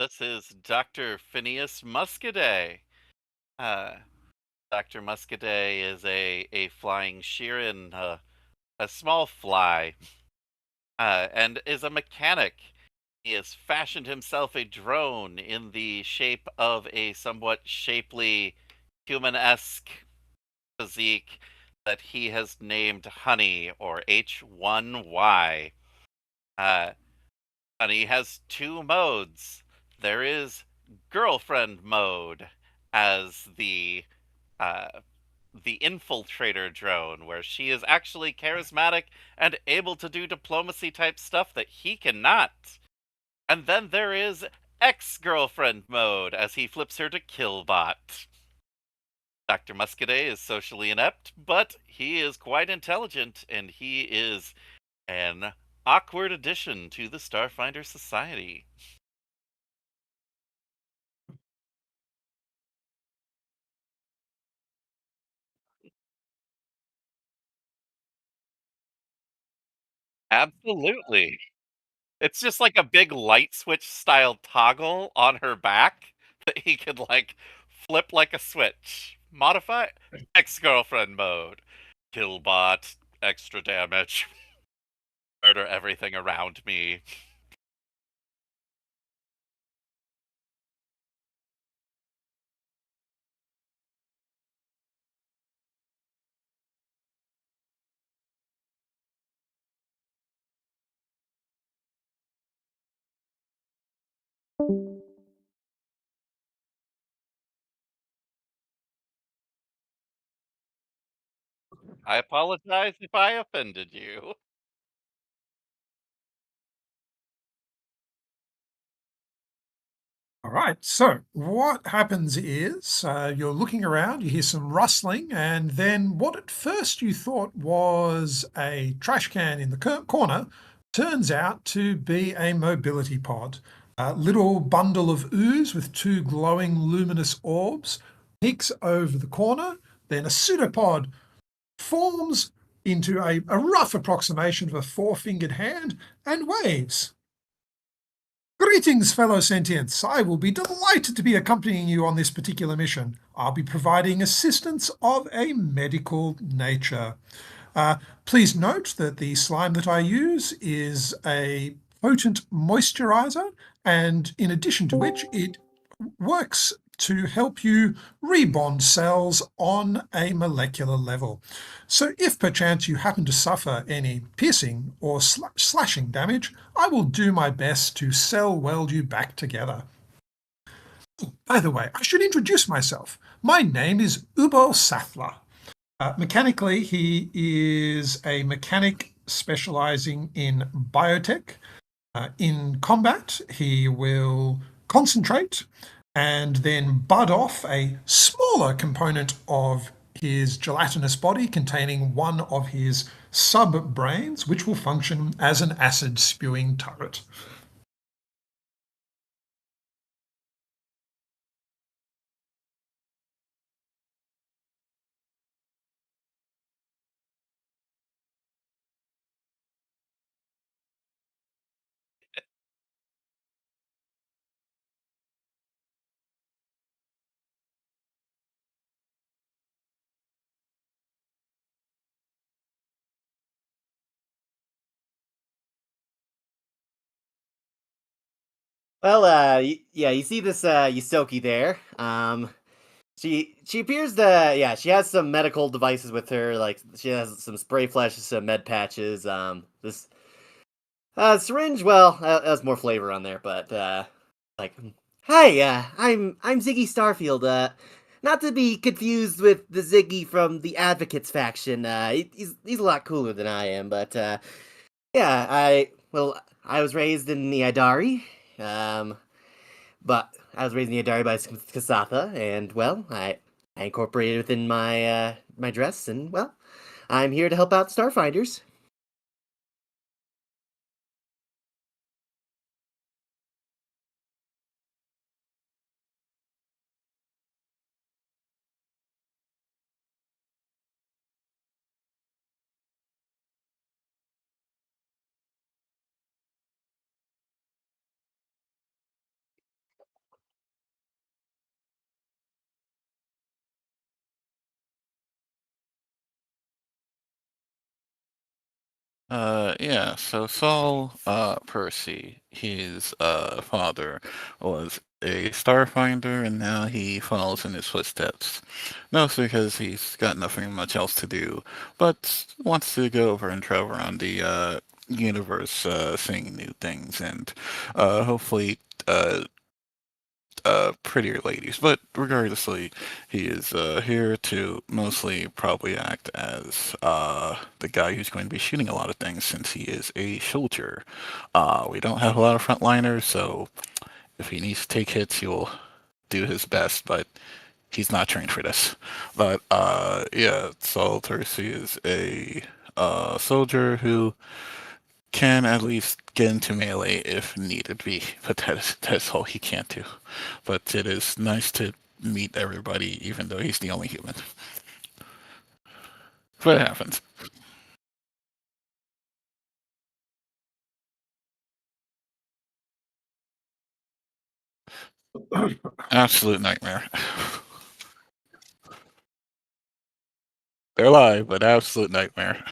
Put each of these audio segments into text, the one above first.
This is Dr. Phineas Muscadet. Uh, Dr. Muscadet is a flying Sheeran, a small fly, and is a mechanic. He has fashioned himself a drone in the shape of a somewhat shapely, human-esque physique that he has named Honey, or H1Y. Uh, Honey has two modes. There is girlfriend mode as uh, the infiltrator drone, where she is actually charismatic and able to do diplomacy type stuff that he cannot. And then there is ex-girlfriend mode as he flips her to killbot. Dr. Muscadet is socially inept, but he is quite intelligent, and he is an awkward addition to the Starfinder society. Absolutely. It's just like a big light switch style toggle on her back that he could like flip like a switch. Modify ex-girlfriend mode. Killbot, extra damage, murder everything around me. I apologize if I offended you. All right. So what happens is you're looking around, you hear some rustling, and then what at first you thought was a trash can in the corner turns out to be a mobility pod. A little bundle of ooze with two glowing luminous orbs peeks over the corner. Then a pseudopod forms into a rough approximation of a four-fingered hand and waves. Greetings, fellow sentients. I will be delighted to be accompanying you on this particular mission. I'll be providing assistance of a medical nature. Uh, Please note that the slime that I use is a potent moisturizer, and in addition to which, it works to help you rebond cells on a molecular level. So if perchance you happen to suffer any piercing or slashing damage, I will do my best to cell weld you back together. By the way, I should introduce myself. My name is Ubo Sathler. Mechanically, he is a mechanic specializing in biotech. In combat, he will concentrate and then bud off a smaller component of his gelatinous body containing one of his sub-brains, which will function as an acid-spewing turret. Well, yeah, you see this Yusoki there. She appears to yeah, she has some medical devices with her. Like she has some spray flashes, some med patches. This syringe, well, has more flavor on there, but like, hi, I'm Ziggy Starfield. Not to be confused with the Ziggy from the Advocates faction. He's a lot cooler than I am, but yeah, I was raised in the Idari. Um, but I was raised in the Idari by Kasatha, and well, I incorporated within my dress, and well, I'm here to help out Starfinders. Yeah, so Saul, Percy, his, father was a Starfinder, and now he follows in his footsteps. Mostly because he's got nothing much else to do, but wants to go over and travel around the, universe, seeing new things, and, hopefully, uh, prettier ladies. But regardlessly, he is here to mostly probably act as the guy who's going to be shooting a lot of things since he is a soldier. We don't have a lot of frontliners, so if he needs to take hits, he will do his best, but he's not trained for this. But yeah, Saul Tercy is a soldier who can at least get into melee if needed be, but that's all he can do. But it is nice to meet everybody, even though he's the only human. But it happens. Absolute nightmare. They're alive, but absolute nightmare.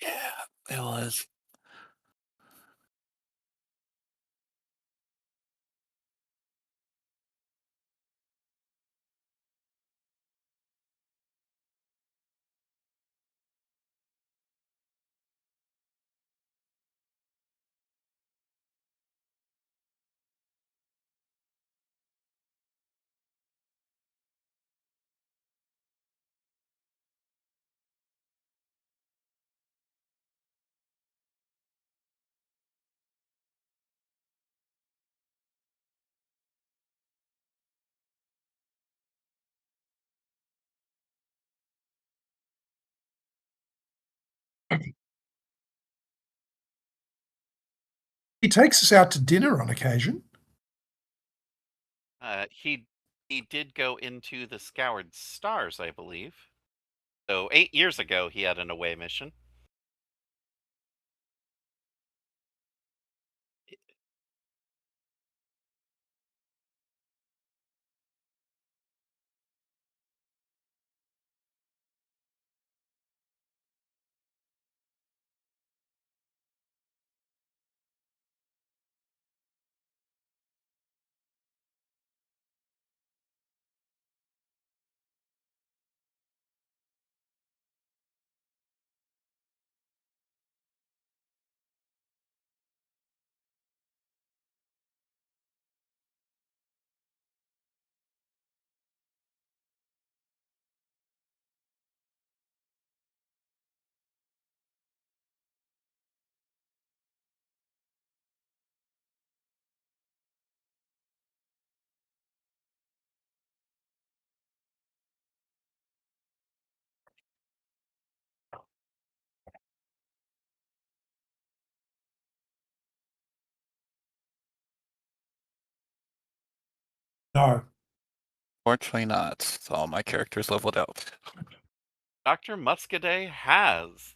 Yeah, it was. He takes us out to dinner on occasion. He did go into the Scoured Stars, I believe. So 8 years ago, he had an away mission. No. Fortunately not. All my characters leveled out. Dr. Muscadet has.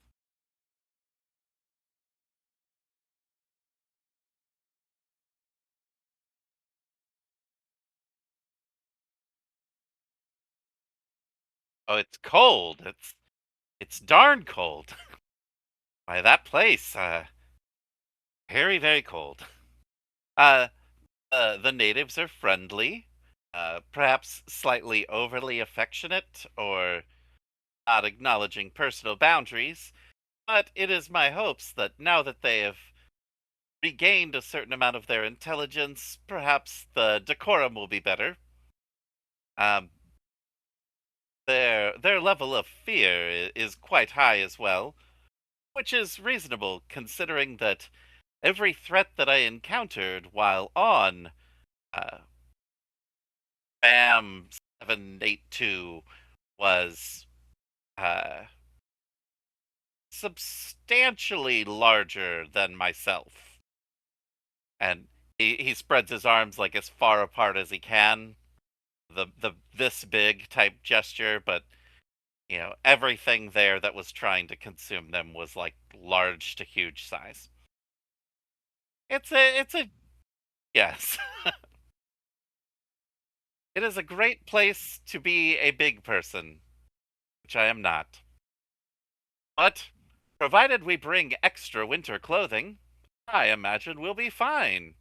Oh, it's cold. It's darn cold. Why, that place, very, very cold. Uh, the natives are friendly, perhaps slightly overly affectionate, or not acknowledging personal boundaries, but it is my hopes that now that they have regained a certain amount of their intelligence, perhaps the decorum will be better. Um, their level of fear is quite high as well, which is reasonable considering that every threat that I encountered while on uh, BAM 782 was uh, substantially larger than myself. And he spreads his arms like as far apart as he can, the this big type gesture, but everything there that was trying to consume them was like large to huge size. It's a yes. It is a great place to be a big person, which I am not. But provided we bring extra winter clothing, I imagine we'll be fine.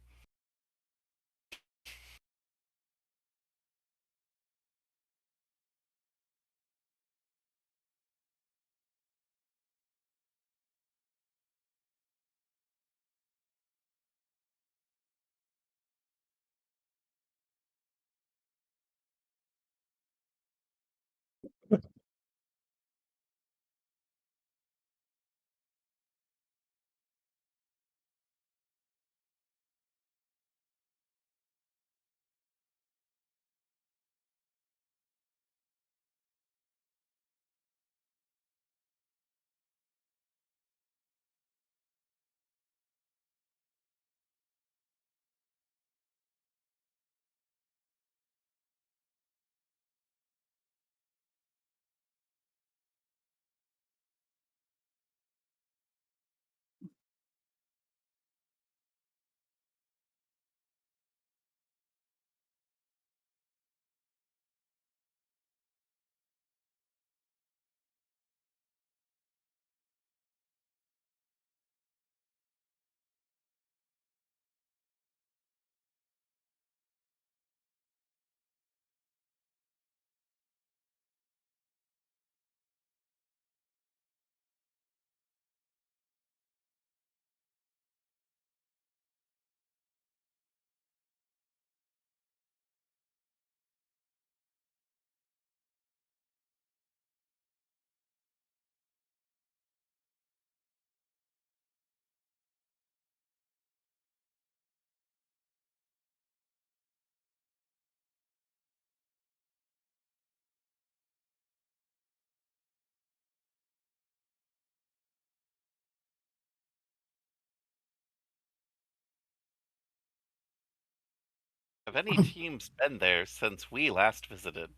Have any teams been there since we last visited?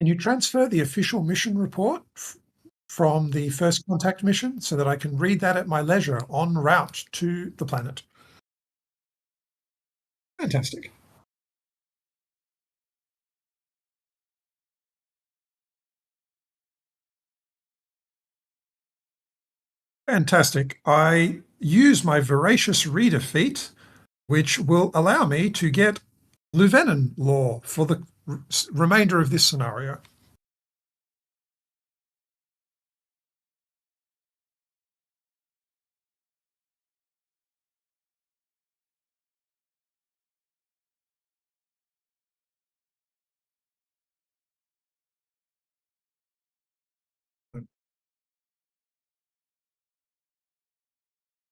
Can you transfer the official mission report from the first contact mission so that I can read that at my leisure en route to the planet? Fantastic. Fantastic. I use my voracious reader feat, which will allow me to get Luvenin law for the remainder of this scenario.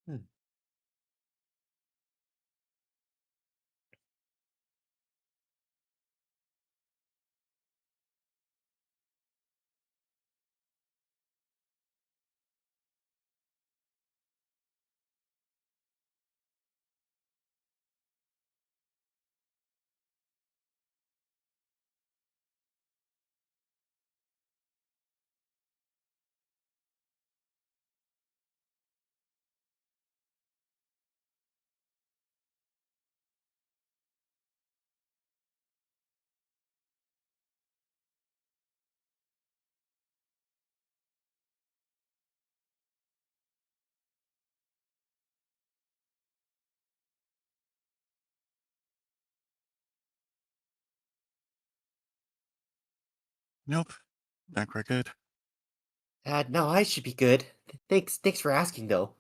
Hmm. Nope. Think we're good. No, I should be good. Thanks for asking, though.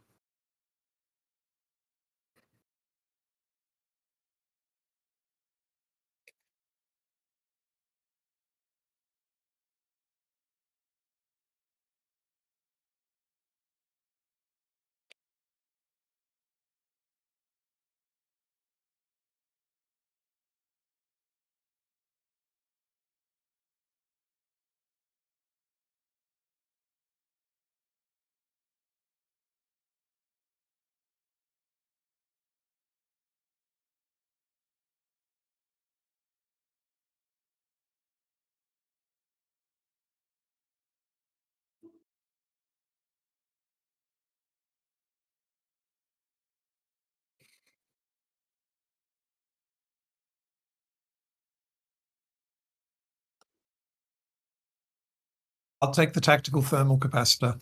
I'll take the tactical thermal capacitor.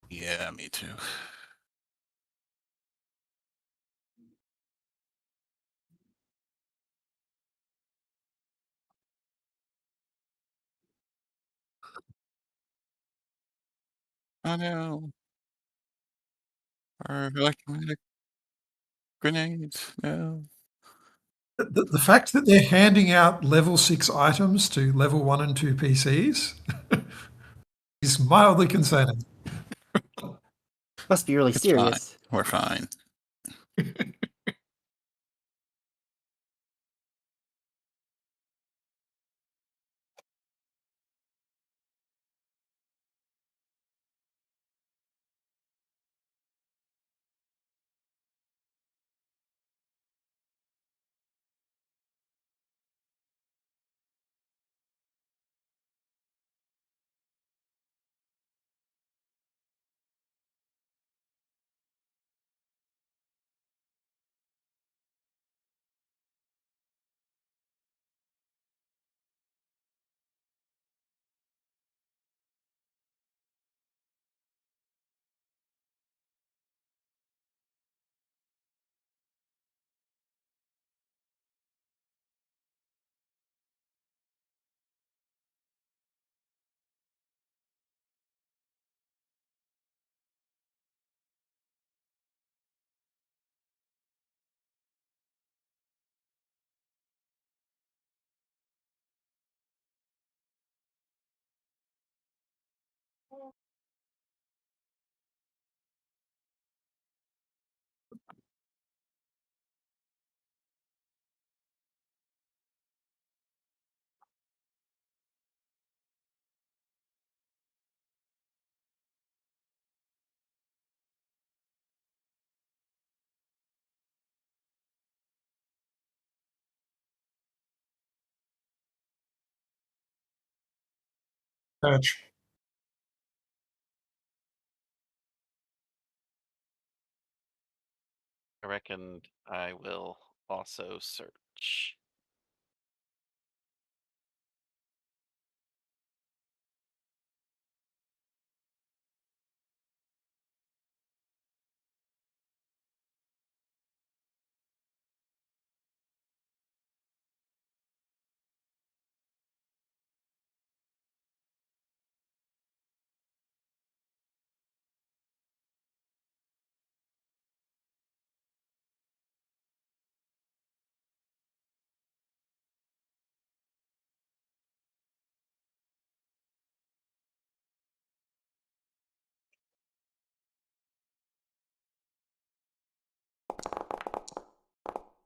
Yeah, me too. Oh no. Our electromagnetic grenades. No. The fact that they're handing out level 6 items to level 1 and 2 PCs is mildly concerning. Must be really It's fine. serious. We're fine. Patch. I reckon I will also search.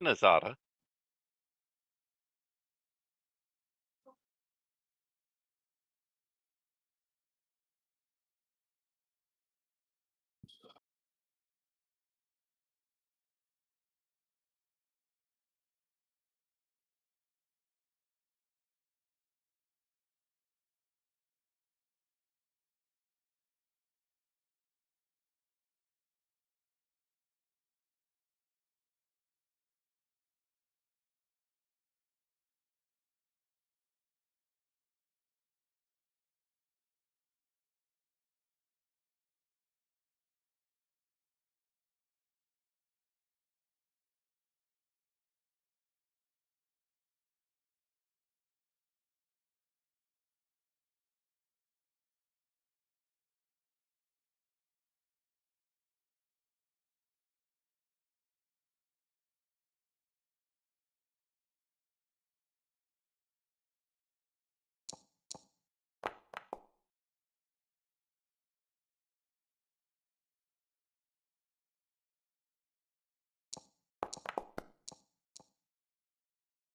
Nazada.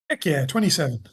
Heck yeah, 27.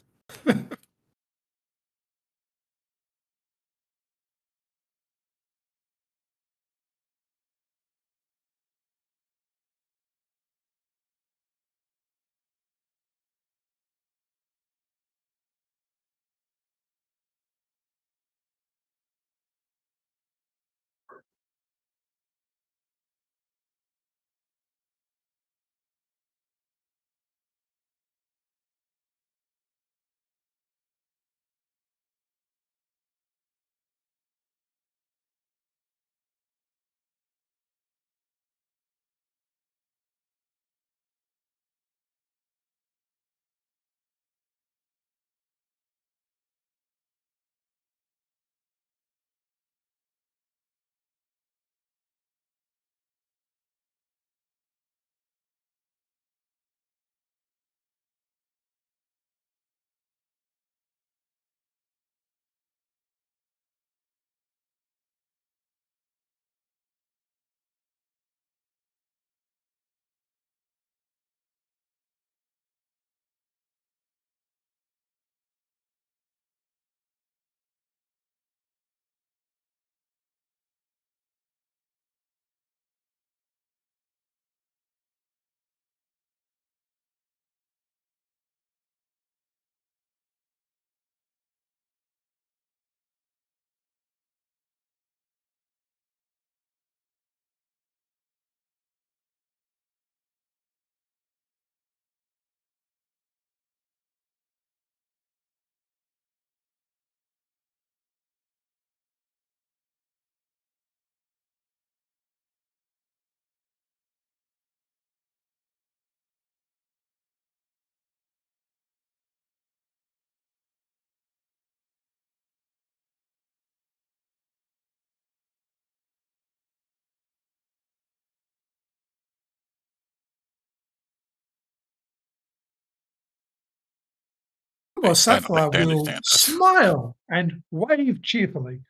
Well, I don't think Sapphire they will understand this. smile and wave cheerfully,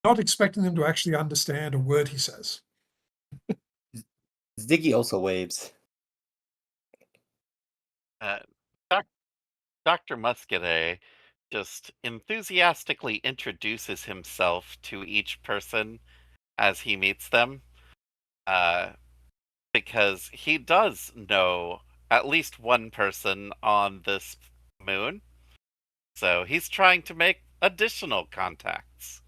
not expecting them to actually understand a word he says. Ziggy also waves. Uh, Doc- Dr. Muscadet just enthusiastically introduces himself to each person as he meets them, uh, because he does know at least one person on this moon, so he's trying to make additional contacts.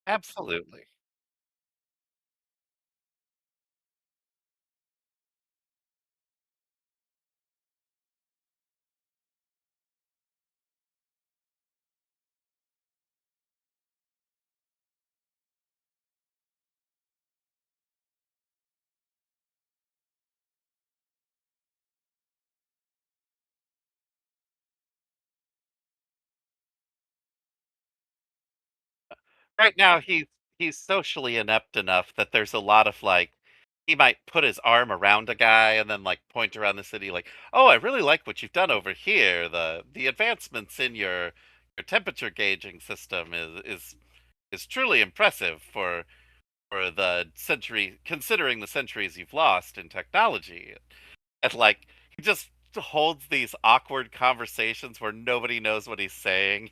Absolutely. Right now, he's socially inept enough that there's a lot of like he might put his arm around a guy and then like point around the city like, "Oh, I really like what you've done over here. The advancements in your temperature gauging system is truly impressive for the century considering the centuries you've lost in technology." And like he just holds these awkward conversations where nobody knows what he's saying.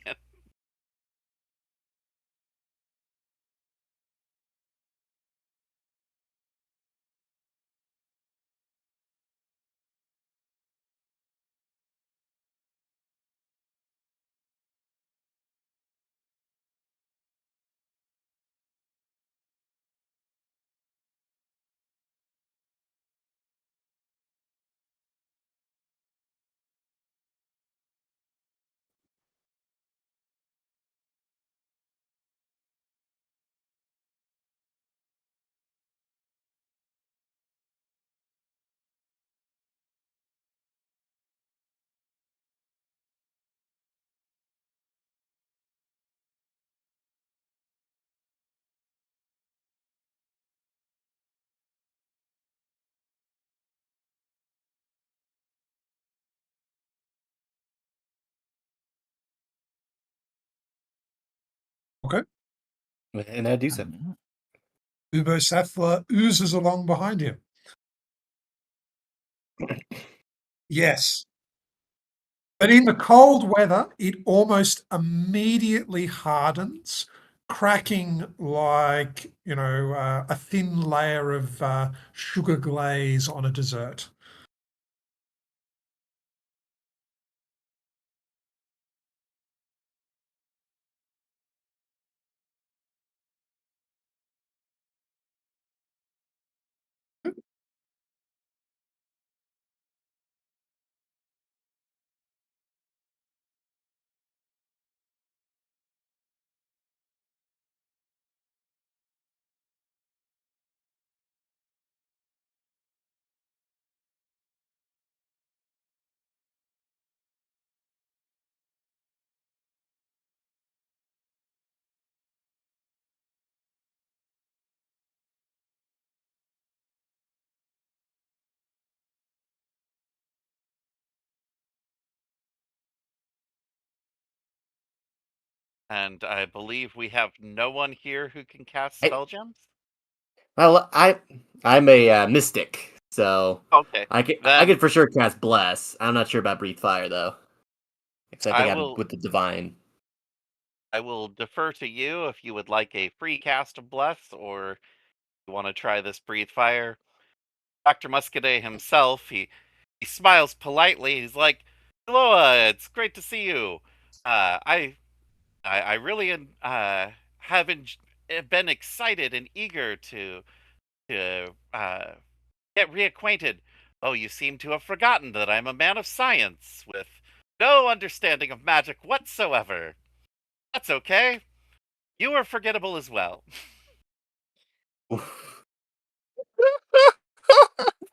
And I do so. Ubosathla oozes along behind him. Yes. But in the cold weather, it almost immediately hardens, cracking like, a thin layer of sugar glaze on a dessert. And I believe we have no one here who can cast I, spell gems? well, I'm a mystic, so Okay. I Then could for sure cast bless. I'm not sure about breathe fire though, because I I think I'm will with the divine. I will defer to you if you would like a free cast of Bless or you want to try this breathe fire. Dr. Muscadet himself, he smiles politely. He's like, "Hello, it's great to see you. Uh, I I really have been excited and eager to get reacquainted. Oh, you seem to have forgotten that I'm a man of science with no understanding of magic whatsoever. That's okay. You are forgettable as well." Oof.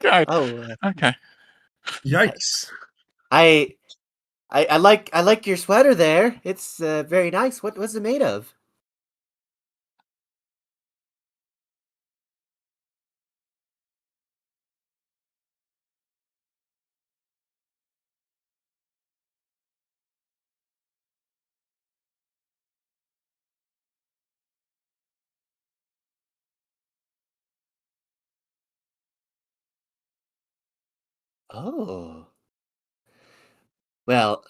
God. Oh, Okay. Yikes. I I like your sweater there. It's very nice. What was it made of? Oh, well,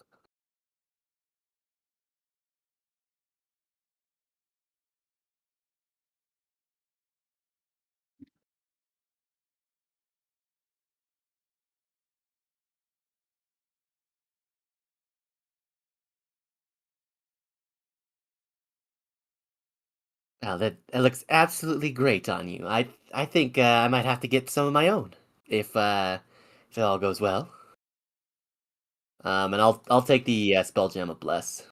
wow, that looks absolutely great on you. I think I might have to get some of my own if it all goes well. And I'll take the spell gem of bless.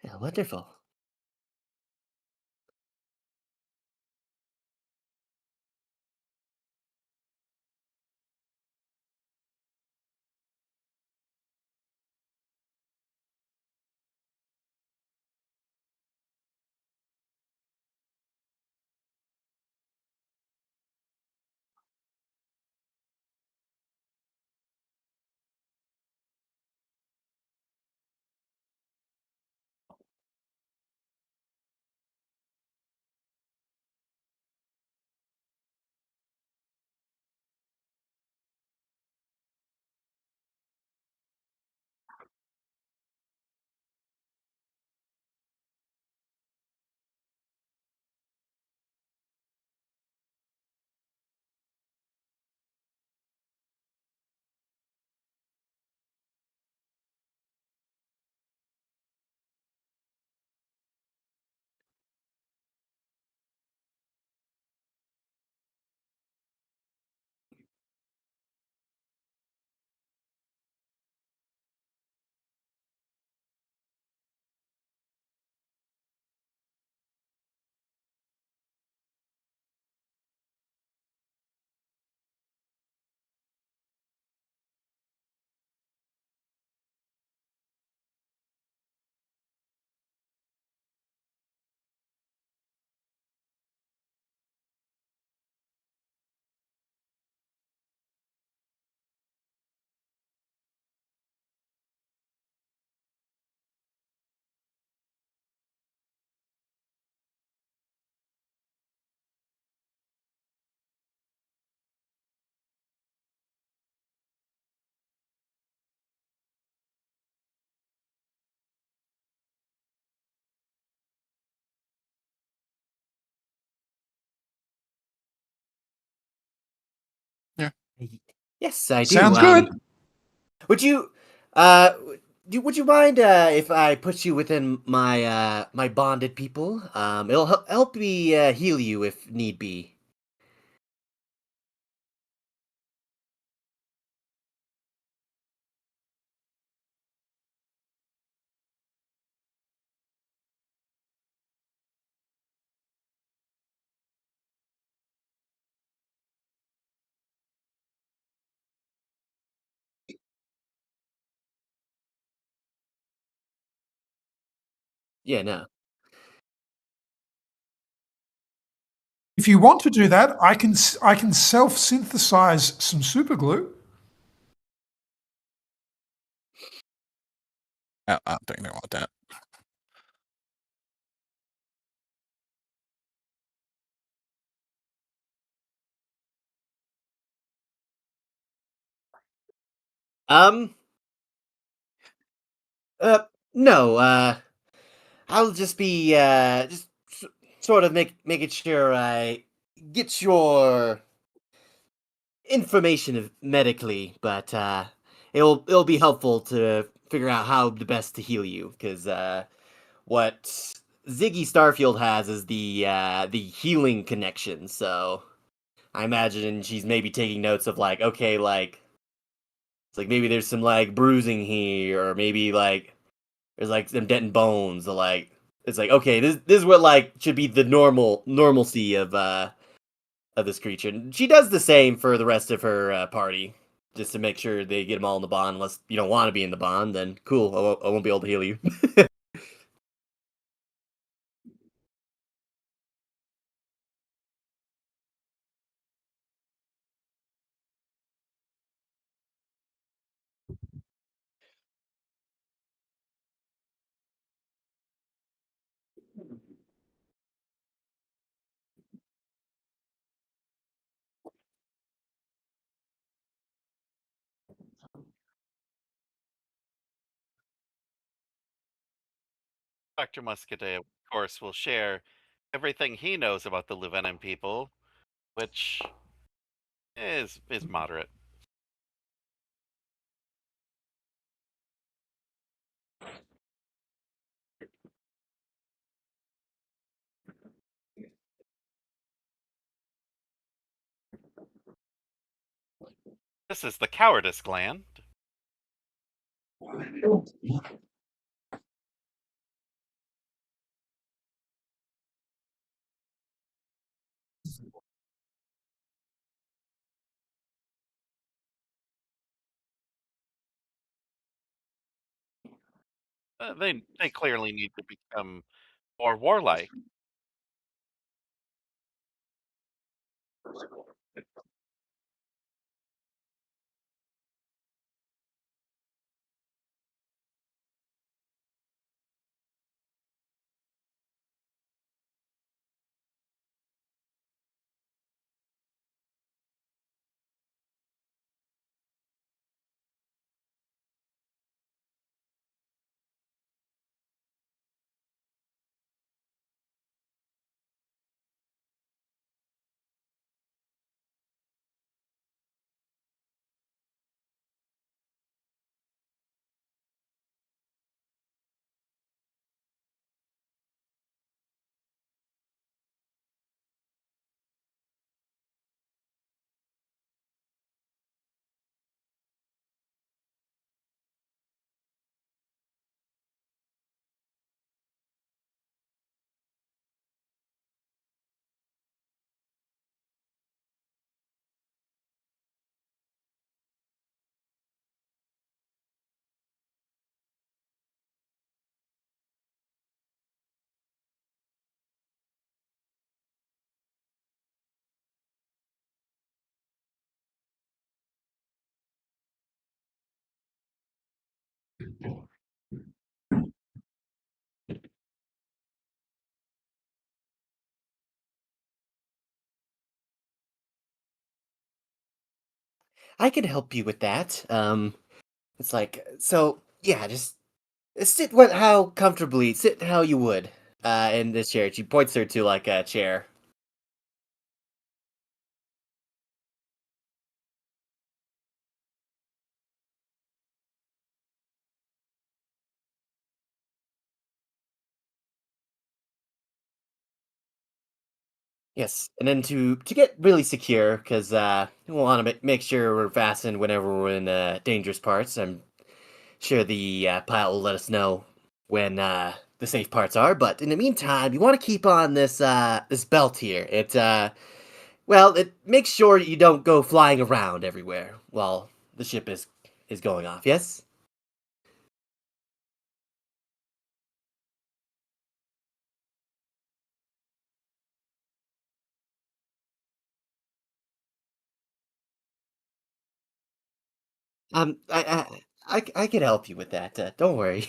Yeah, wonderful. Y- Yes, I do. Sounds good. Would you, uh, would you mind if I put you within my my bonded people? It'll help me heal you if need be. Yeah, no. If you want to do that, I can self-synthesize some super glue. I don't think they want that. Um, uh, no. I'll just be sort of making sure I get your information medically, but it'll be helpful to figure out how the best to heal you because what Ziggy Starfield has is the healing connection. So I imagine she's maybe taking notes of like, okay, like it's like maybe there's some like bruising here, or maybe like there's like some dented bones. So like it's like okay, this is what like should be the normalcy of this creature. And she does the same for the rest of her party, just to make sure they get them all in the bond. Unless you don't want to be in the bond, then cool, I won't be able to heal you. Dr. Muscadet, of course, will share everything he knows about the Luvenin people, which is moderate. This is the cowardice gland. They clearly need to become more warlike. I can help you with that. It's like so. Yeah, just sit how comfortably sit how you would in this chair. She points her to like a chair. Yes, and then to get really secure, because we want to make sure we're fastened whenever we're in dangerous parts. I'm sure the pilot will let us know when the safe parts are. But in the meantime, you want to keep on this belt here. It makes sure you don't go flying around everywhere while the ship is going off. Yes. I can help you with that. Don't worry.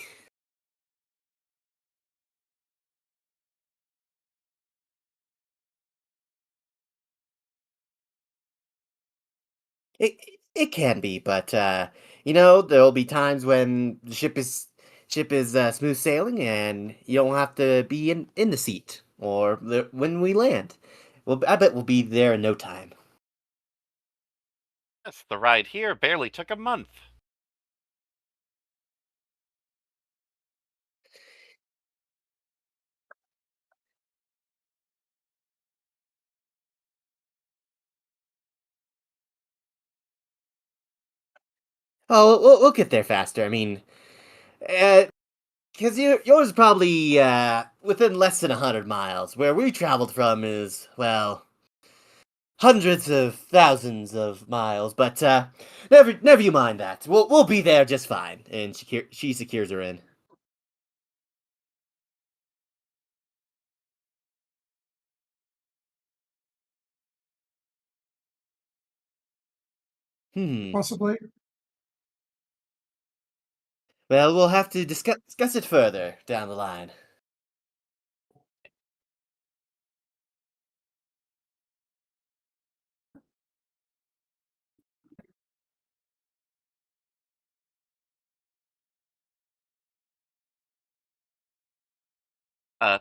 It it can be, but there'll be times when the ship is smooth sailing, and you don't have to be in the seat or when we land. Well, I bet we'll be there in no time. Yes, the ride here barely took a month. Oh, we'll get there faster. I mean, because yours is probably within less than 100 miles. Where we traveled from is, well, hundreds of thousands of miles. But never you mind that. We'll be there just fine. And she secures her in. Hmm. Possibly. Well, we'll have to discuss it further down the line. Uh,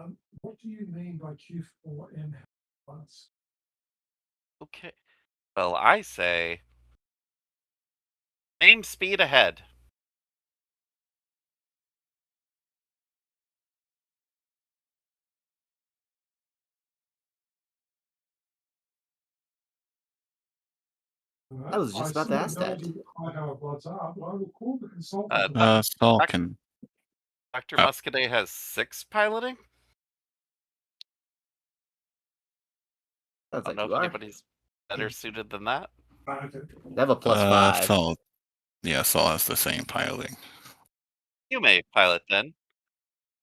Okay. What do you mean by Q4M plus? okay. Well, I say aim speed ahead. I was I just about to still have ask no that. idea what high power bloods are, but I will call the consultant. Uh, And doc- doc- Falcon. Dr. Uh, Muscadet has 6 piloting. Sounds I don't like know you if are. anybody's better suited than that. okay. They have a +5. Sol. Yeah, Sol has the same piloting. You may pilot then.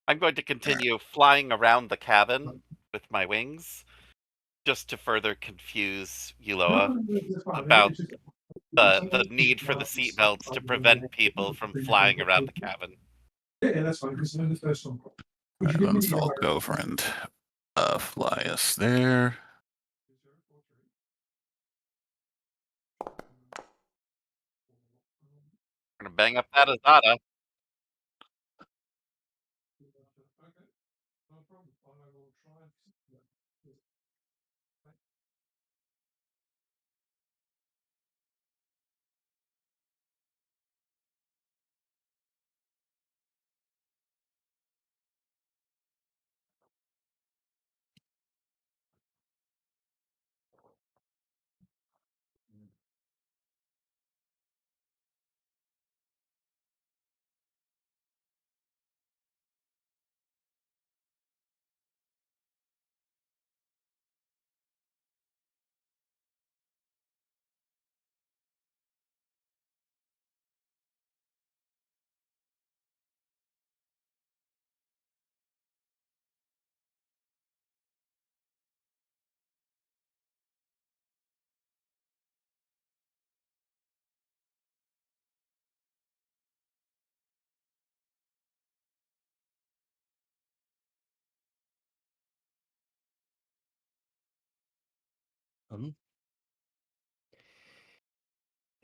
I'm going to continue flying around the cabin with my wings just to further confuse No, Uloa no, no, that's fine. about It's the only need for the seatbelts to prevent people from flying around the cabin. yeah, that's fine because I'm the first one. Would you Alright, give me then the Sol go over and fly us there. We're gonna bang up that Azada. Okay, no problem. I will try and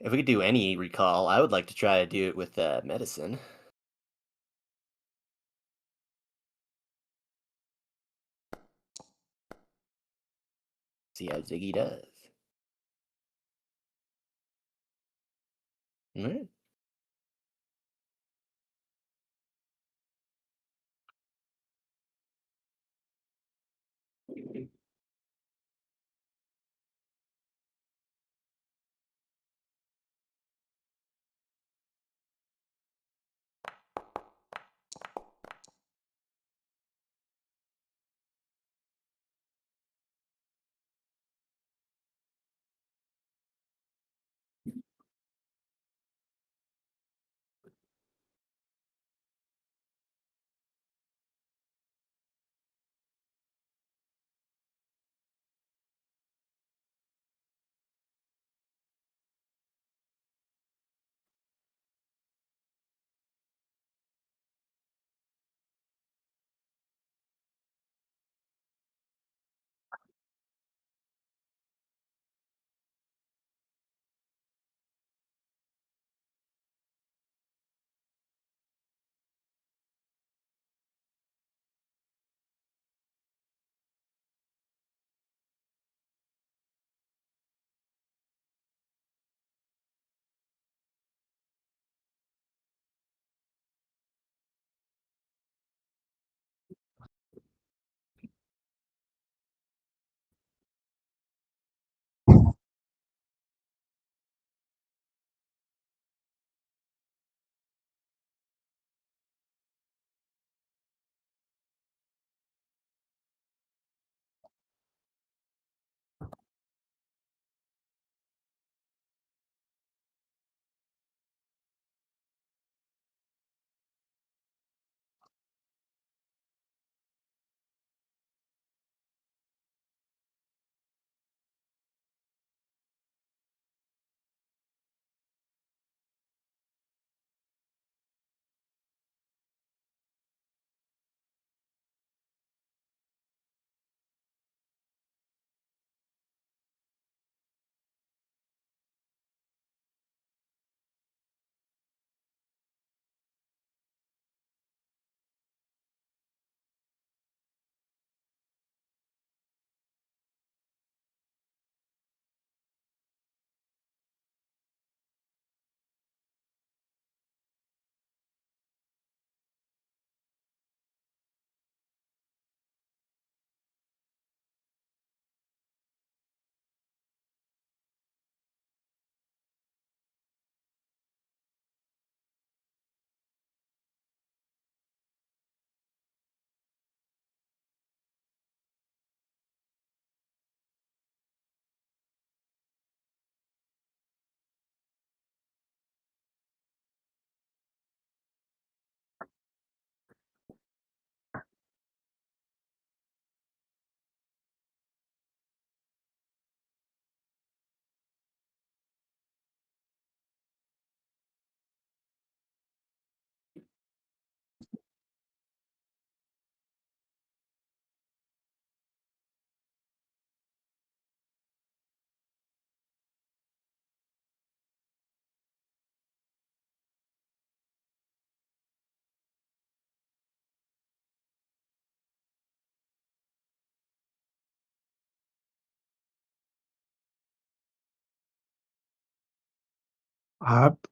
If we could do any recall, I would like to try to do it with medicine. See how Ziggy does. All right.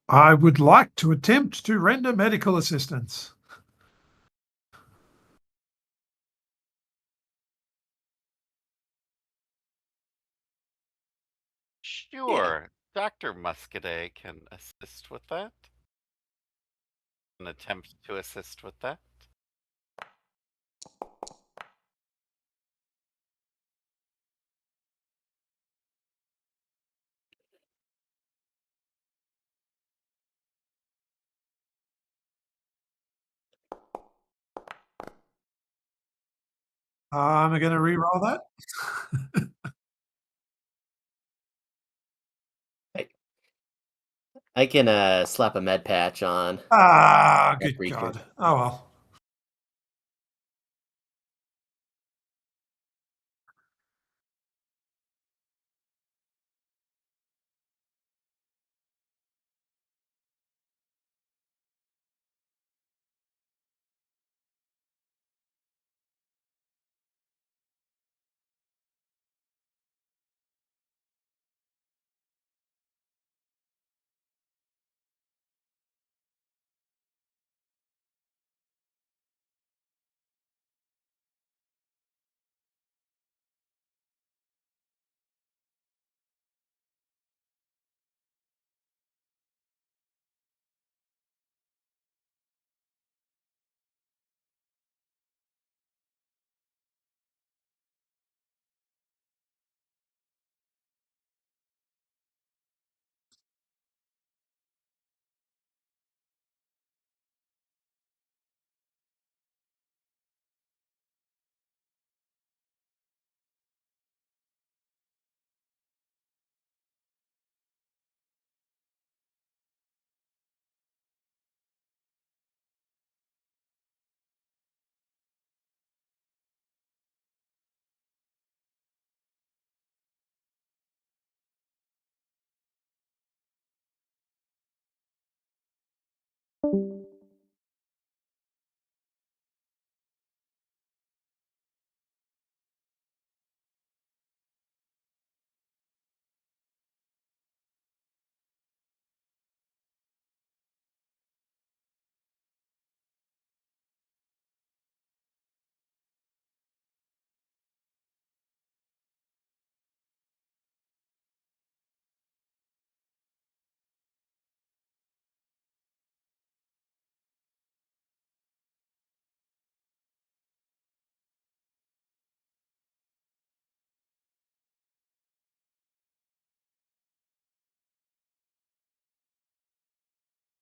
I would like to attempt to render medical assistance. Sure, Dr. Muscadet can assist with that. An attempt to assist with that. Am I going to re-roll that? I can slap a med patch on. Ah, that good creature. God. Oh, well.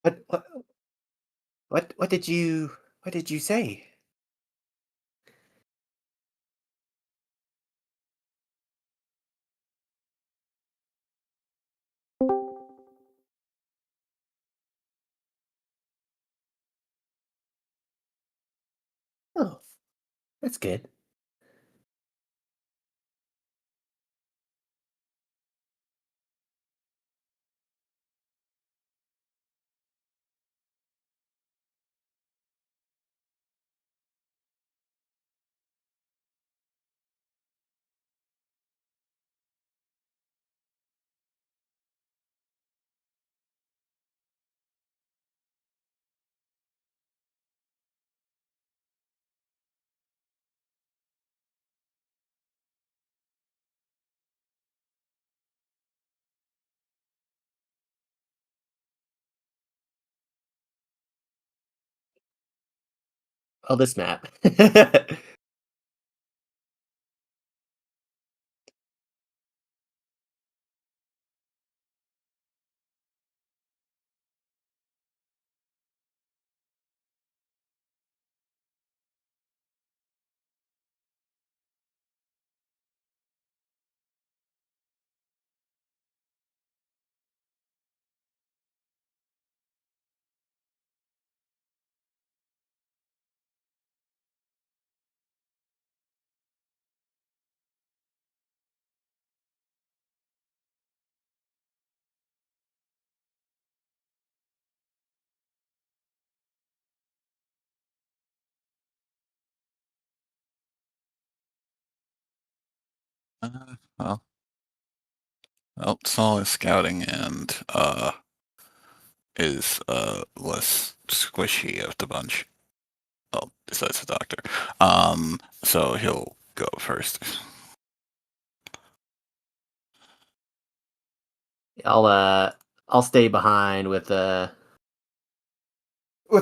What what did you say? Oh, that's good. Oh, this map. Well, Saul is scouting and is less squishy of the bunch. Well, besides the doctor. So he'll go first. I'll stay behind with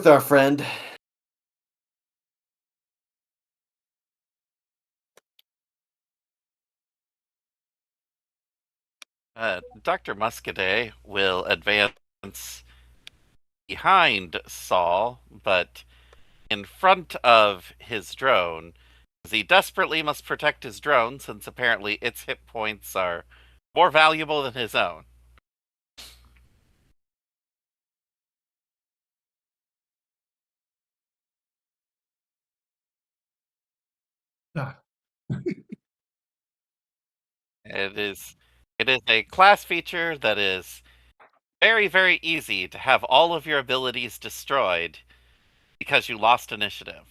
our friend. Dr. Muscadet will advance behind Saul, but in front of his drone, as he desperately must protect his drone since apparently its hit points are more valuable than his own. Ah, It is it is a class feature that is very, very easy to have all of your abilities destroyed because you lost initiative.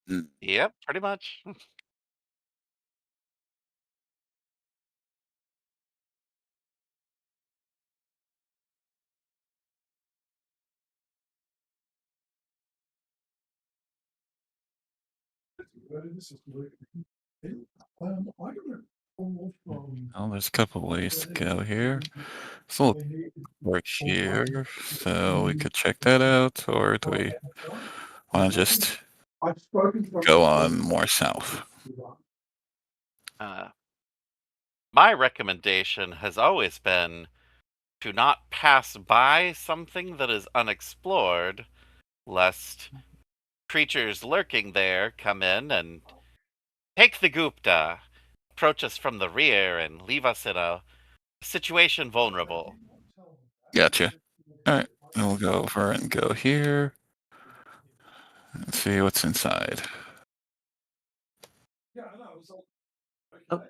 Mm. Yep, pretty much. I got a call from Well, there's a couple ways to go here. So work here, so we could check that out, or do we want to just I've spoken to go on more south? Uh, my recommendation has always been to not pass by something that is unexplored, lest creatures lurking there come in and take the Gupta, approach us from the rear, and leave us in a situation vulnerable. Gotcha. All right, and we'll go over and go here and see what's inside. Yeah, I know. It was all Oh, okay.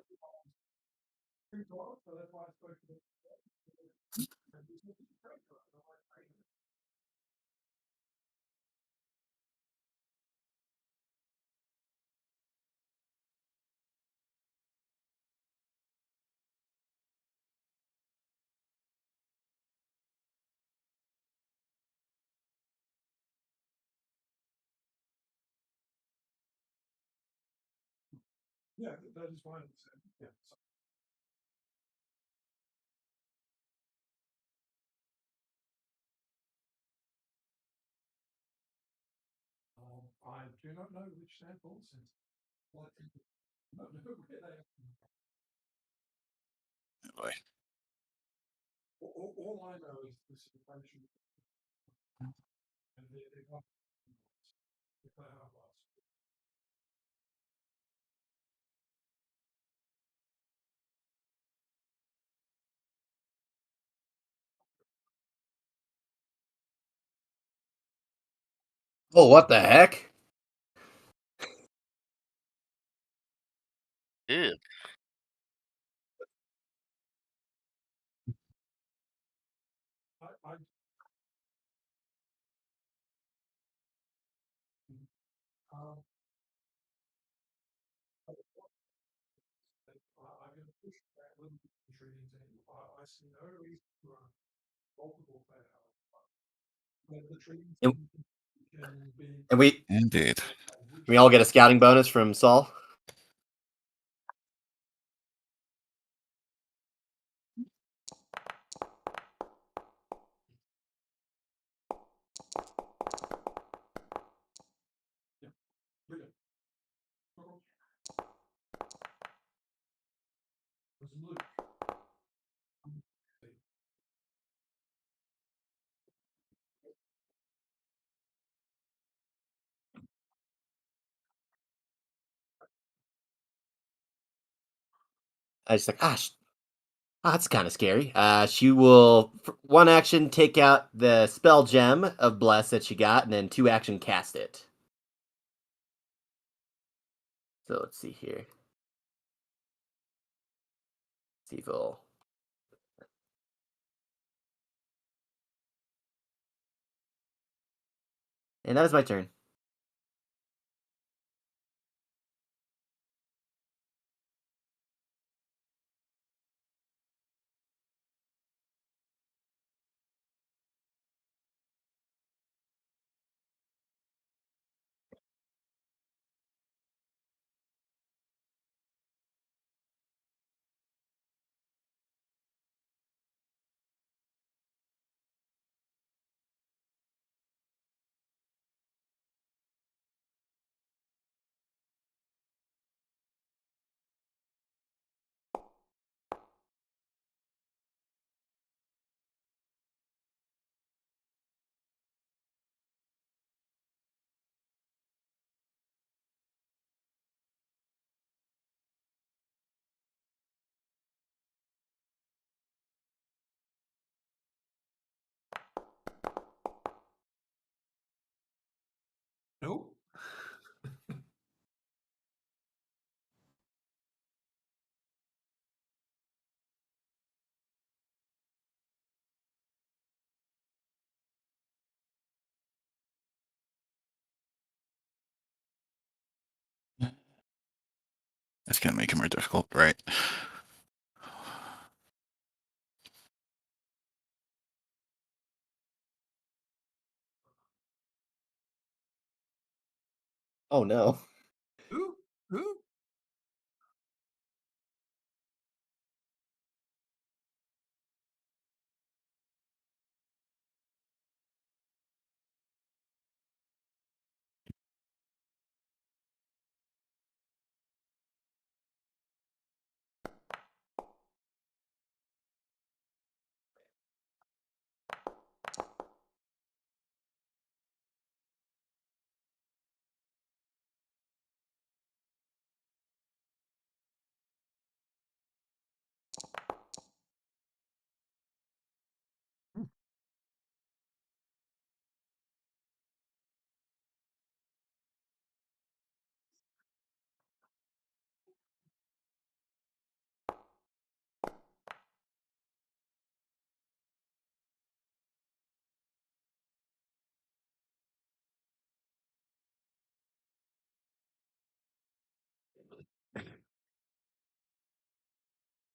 So that's why I spoke to yeah, that is fine. Yeah. I do not know which sample since. don't know where they are. Boy. All I know is the situation, and they're not if they are lost. Oh, what the heck? Ew. I um, I'm going to push that little bit of intriguing thing. I see no reason to run multiple powers, but the trees And, can be and Indeed. we all get a scouting bonus from Saul. brilliant. Was Luke. I just like, that's kind of scary. She will, for one action, take out the spell gem of bless that she got, and then 2 action cast it. So let's see here. See if it'll. And that is my turn. Nope. That's gonna make it more difficult, right? Oh no. Ooh, ooh.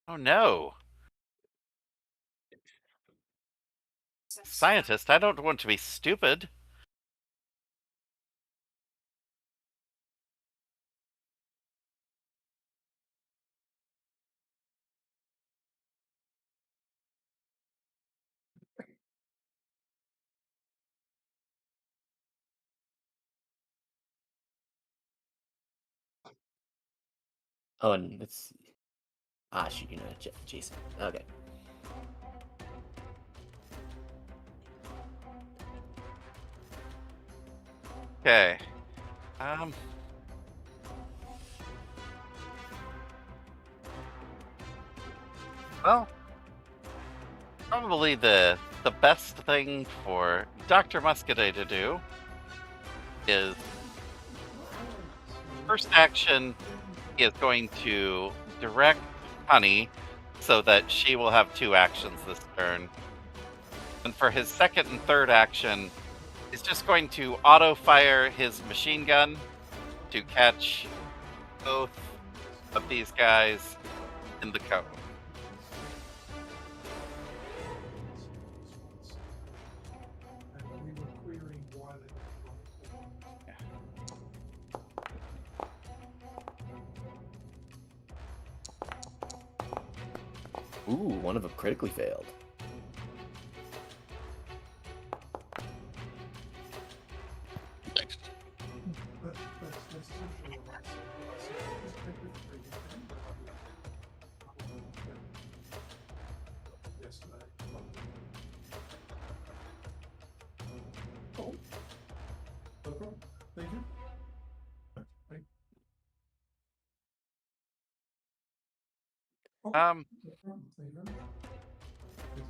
Oh no. Scientist, I don't want to be stupid. Oh, and it's shoot, you know, Jason. Okay. Okay. Um. Well, probably the best thing for Dr. Muscadet to do is first action. He is going to direct Honey so that she will have 2 actions this turn. And for his second and third action, he's just going to auto fire his machine gun to catch both of these guys in the cone. And we were querying why they Ooh, one of them critically failed. Thanks. that's essentially what I said. Just take with the previous thing, but I will yesterday. Oh, no problem. Thank you. Thank Oh, Um, no problem. Thank you very much.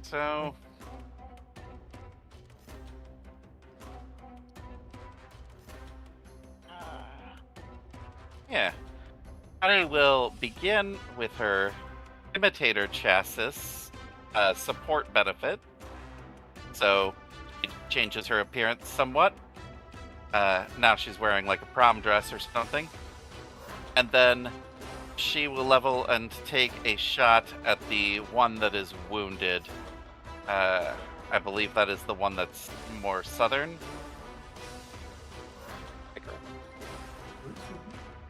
so yeah. Honey will begin with her imitator chassis support benefit. So it changes her appearance somewhat. Now she's wearing like a prom dress or something. And then she will level and take a shot at the one that is wounded. I believe that is the one that's more southern.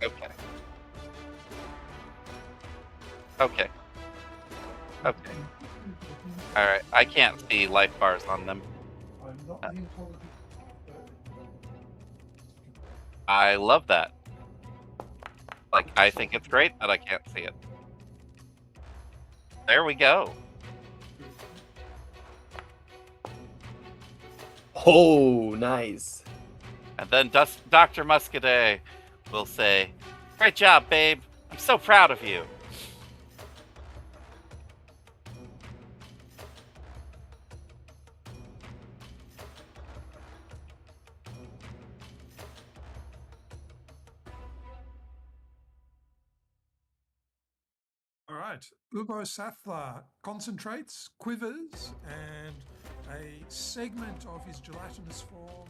Okay. Okay. Okay. Alright. I can't see life bars on them. I'm not being political. I love that. Like, I think it's great that I can't see it. There we go. Oh, nice. And then Dr. Muscadet will say, "Great job, babe. I'm so proud of you." All right. Ugo Sathla concentrates, quivers, and a segment of his gelatinous form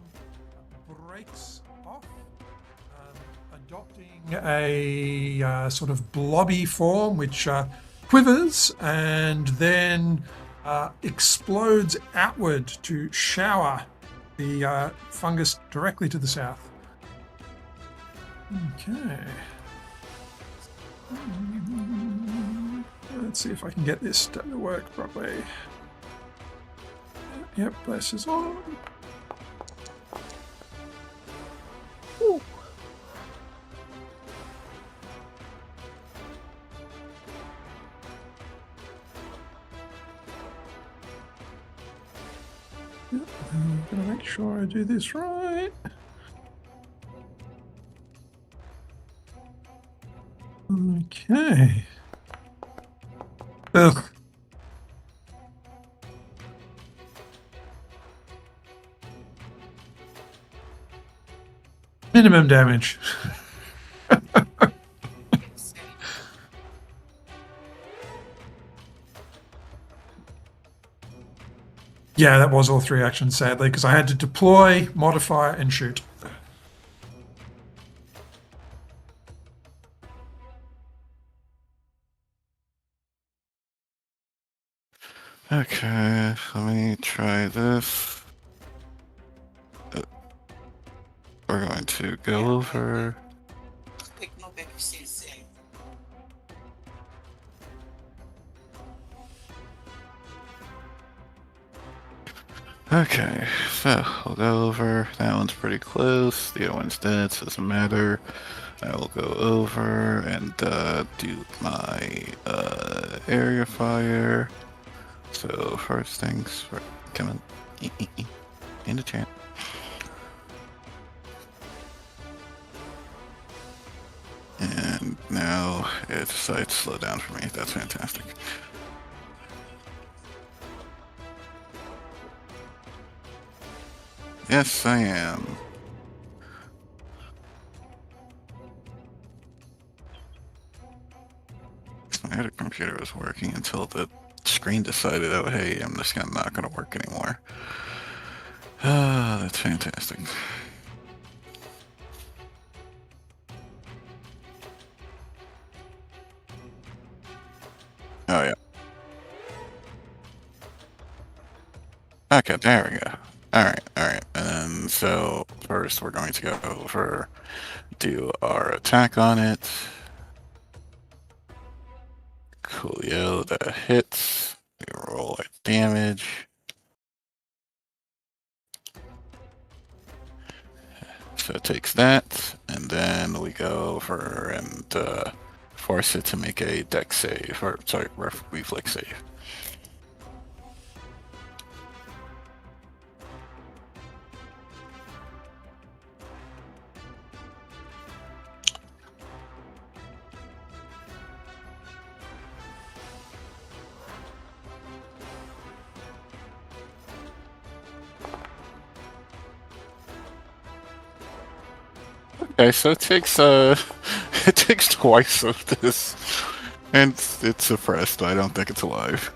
breaks off, adopting a sort of blobby form which quivers and then explodes outward to shower the fungus directly to the south. Okay. Let's see if I can get this to work properly. Yep, bless is on. Ooh. Yep, I'm gonna make sure I do this right. Okay. Ugh. Minimum damage. Yeah, that was all 3 actions, sadly, because I had to deploy, modify, and shoot. Okay, let me try this. We're going to go over. Okay, so we'll go over. That one's pretty close. The other one's dead, so it doesn't matter. I will go over and do my area fire. So first things first. Come on. In the chat. And now it decided to slow down for me. That's fantastic. Yes, I am. My other computer was working until the screen decided, oh hey, I'm just not going to work anymore. Ah, that's fantastic. Oh yeah. Okay, there we go. Alright. And so first we're going to go over, do our attack on it. Coolio, that hits. We roll our damage. So it takes that, and then we go over and force it to make a dex save, or sorry, reflex save. Okay, so it takes it takes twice of this, and it's suppressed. I don't think it's alive.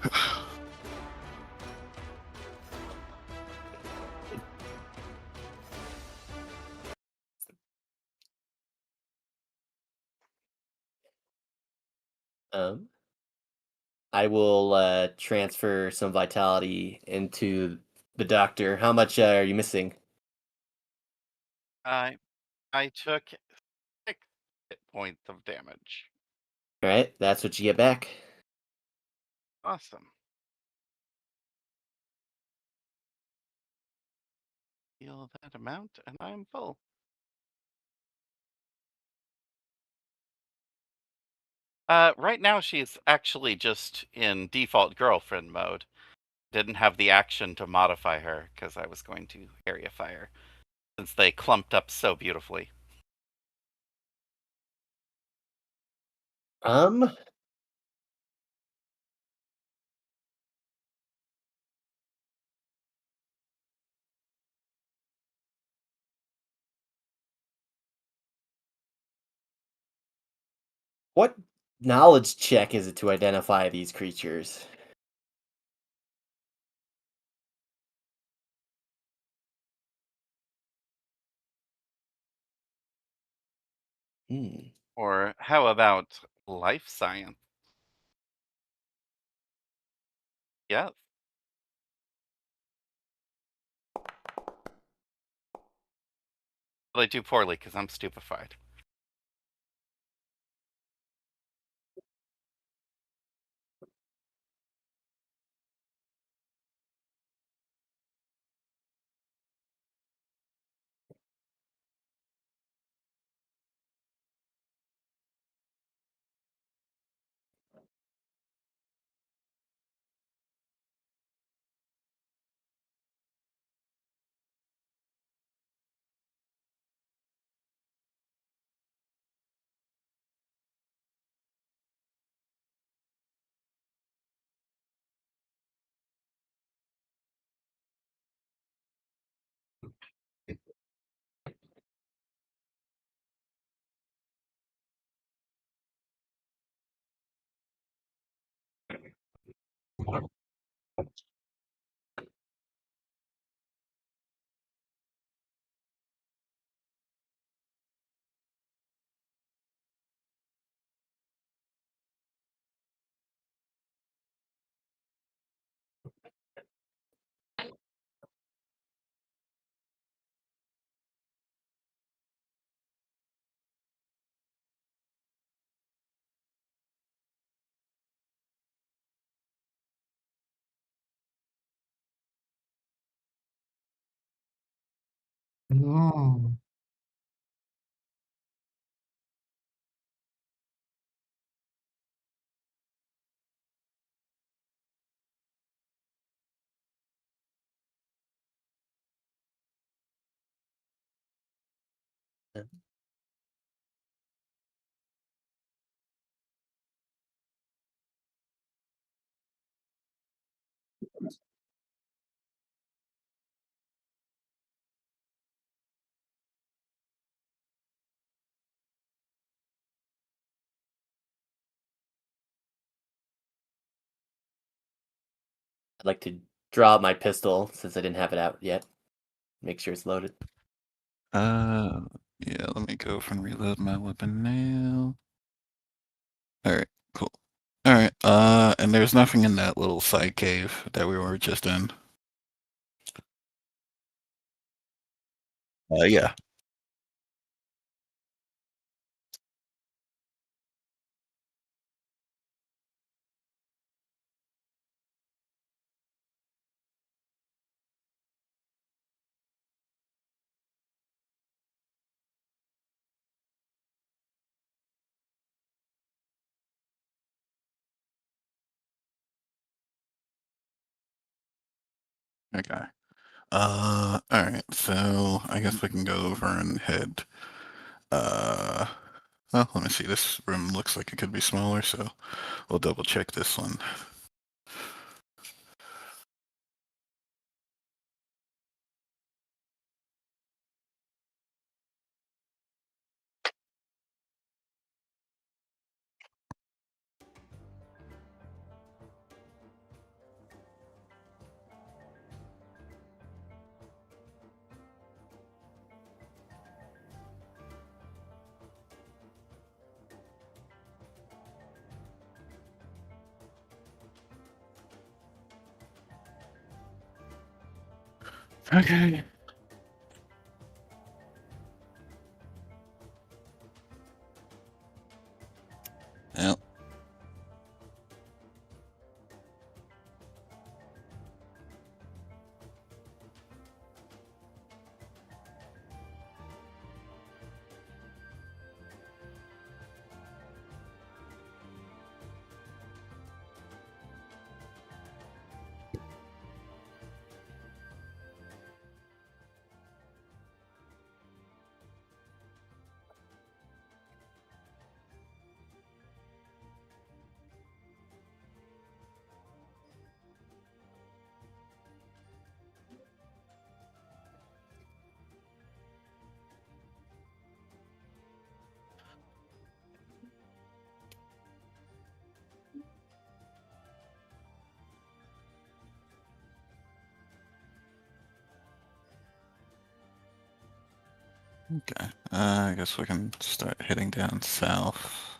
Um, I will transfer some vitality into the doctor. How much are you missing? I took 6 hit points of damage. All right, that's what you get back. Awesome. Heal that amount, and I'm full. Right now she's actually just in default girlfriend mode. Didn't have the action to modify her because I was going to area fire since they clumped up so beautifully. Um, what knowledge check is it to identify these creatures? Hmm. Or how about life science? Yes. But I do poorly because I'm stupefied. Mm. I'd like to draw out my pistol since I didn't have it out yet. Make sure it's loaded. Yeah, let me go and reload my weapon now. Alright, cool. Alright, and there's nothing in that little side cave that we were just in. Yeah. Okay. Alright, so I guess we can go over and head, well, let me see, this room looks like it could be smaller, so we'll double check this one. Okay. Yep. Okay. I guess we can start heading down south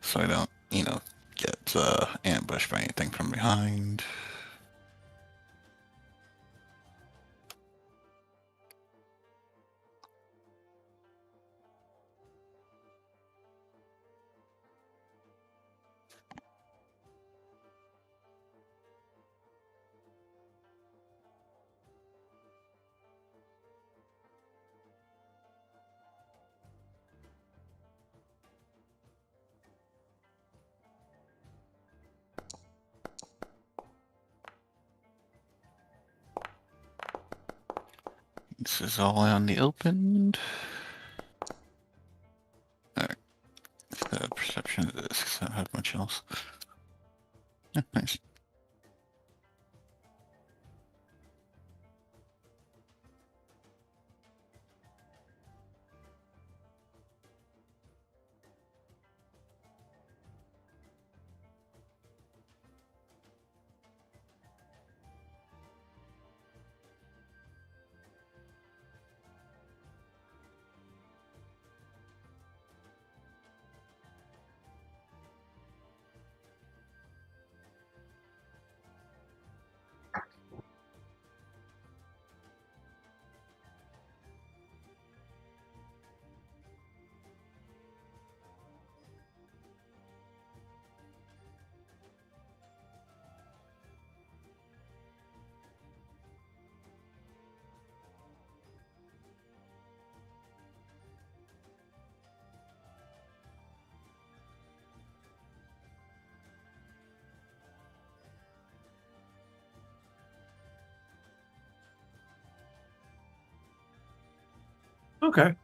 so I don't, get ambushed by anything from behind. This is all out in the open. Alright. Perception of this, 'cause I don't have much else. Yeah, nice. Okay.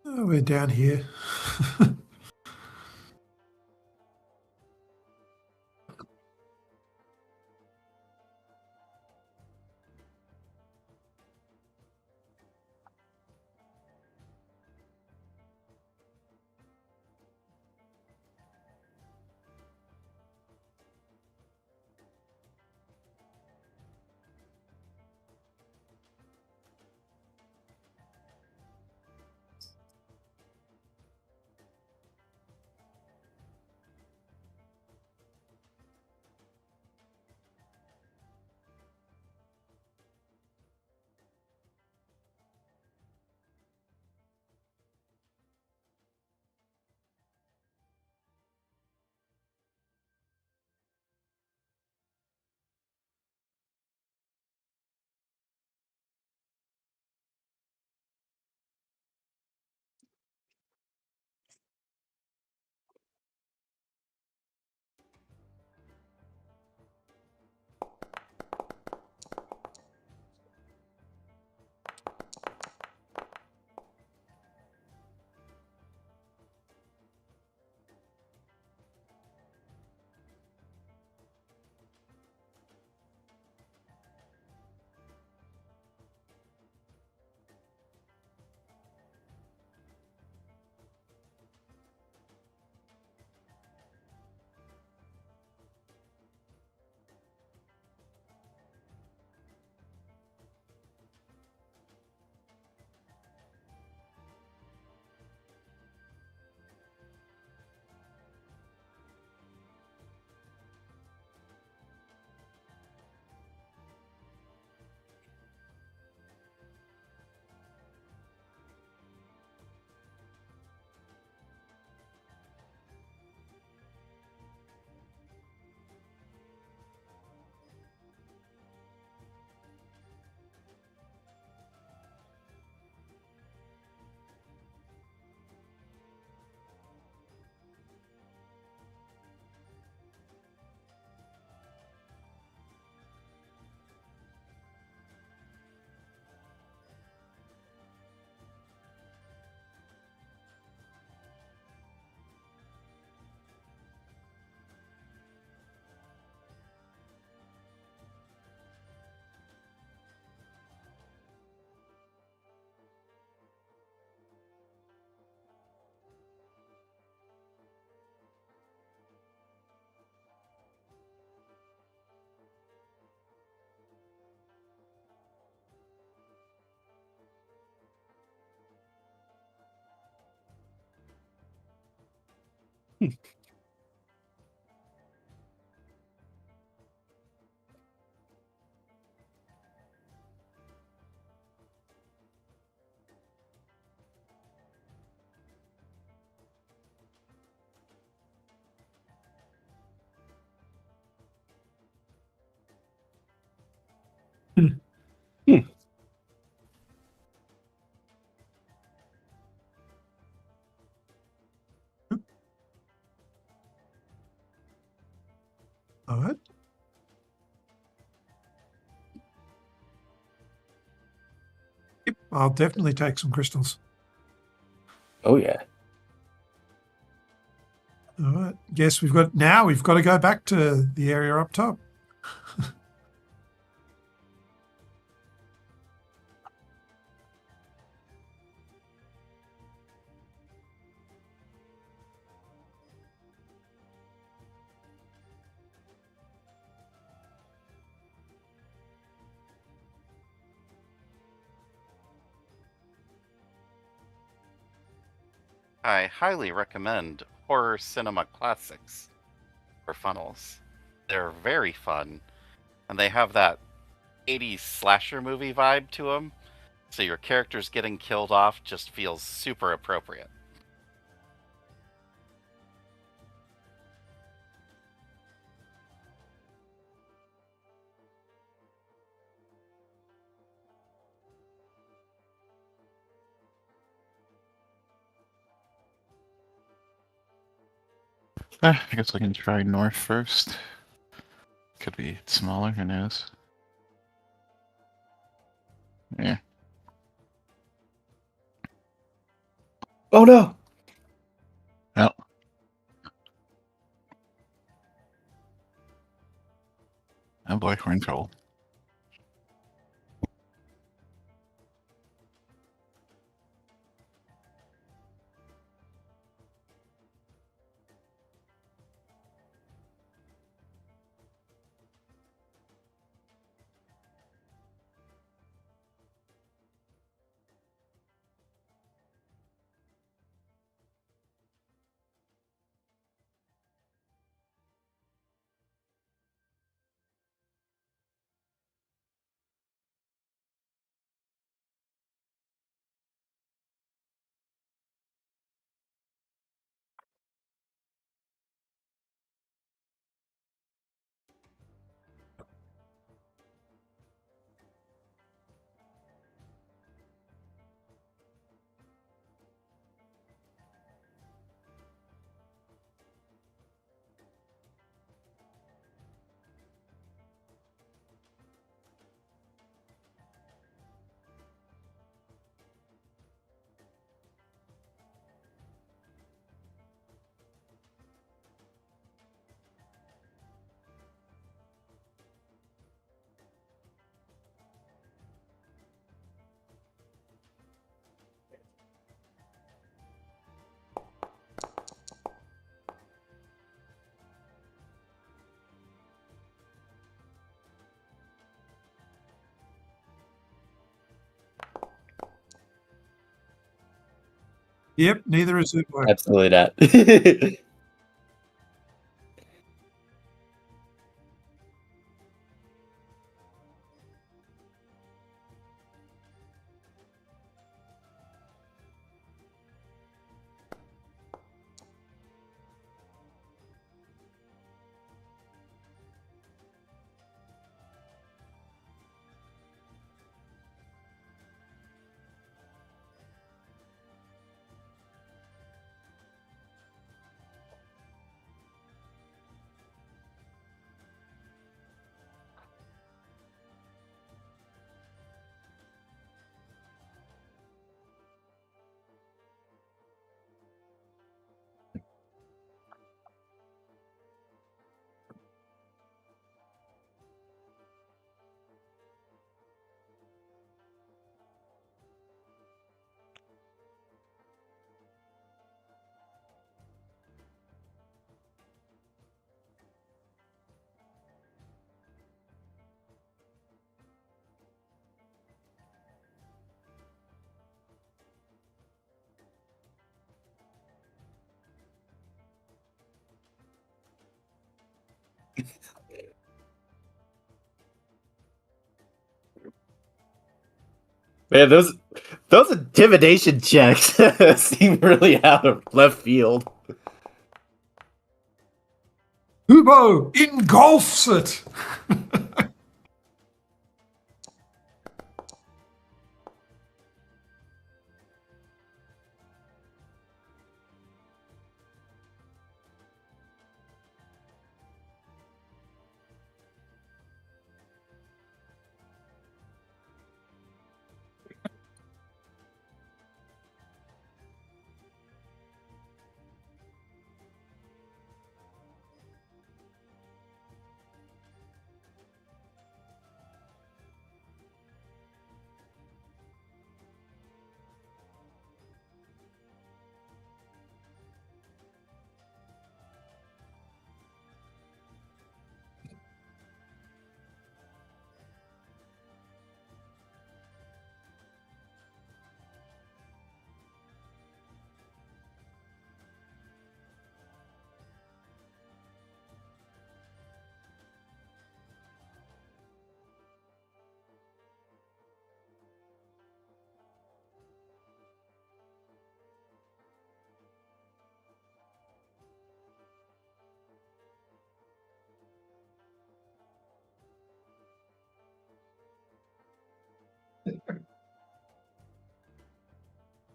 Oh, we're down here. All right. Yep, I'll definitely take some crystals. Oh yeah. All right. Guess we've got to go back to the area up top. I highly recommend horror cinema classics for funnels. They're very fun, and they have that 80s slasher movie vibe to them, so your characters getting killed off just feels super appropriate. I guess I can try north first. Could be smaller, who knows? Yeah. Oh no! Yep. Oh boy, we're in trouble. Yep, neither is it. Absolutely not. Man, those intimidation checks seem really out of left field. Kubo engulfs it.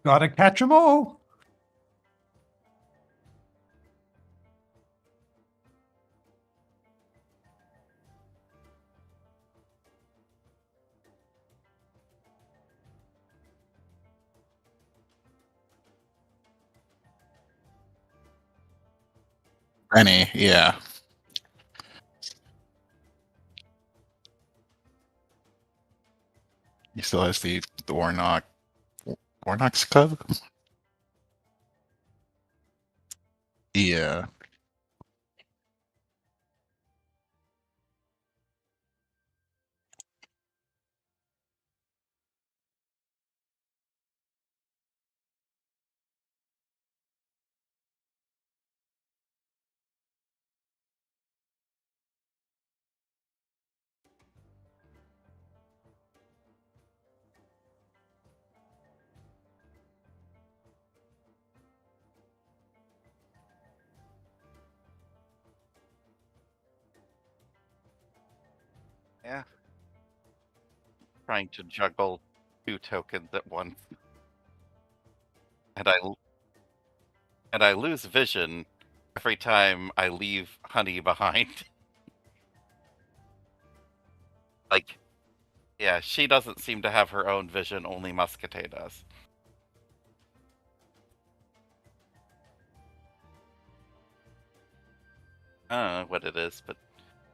Gotta catch 'em all. Penny, yeah. He still has the Warnock's cub? Yeah. Yeah. Trying to juggle 2 tokens at once. And I lose vision every time I leave Honey behind. Like, yeah, she doesn't seem to have her own vision, only Muscate does. I don't know what it is, but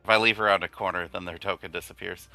if I leave around a corner, then their token disappears.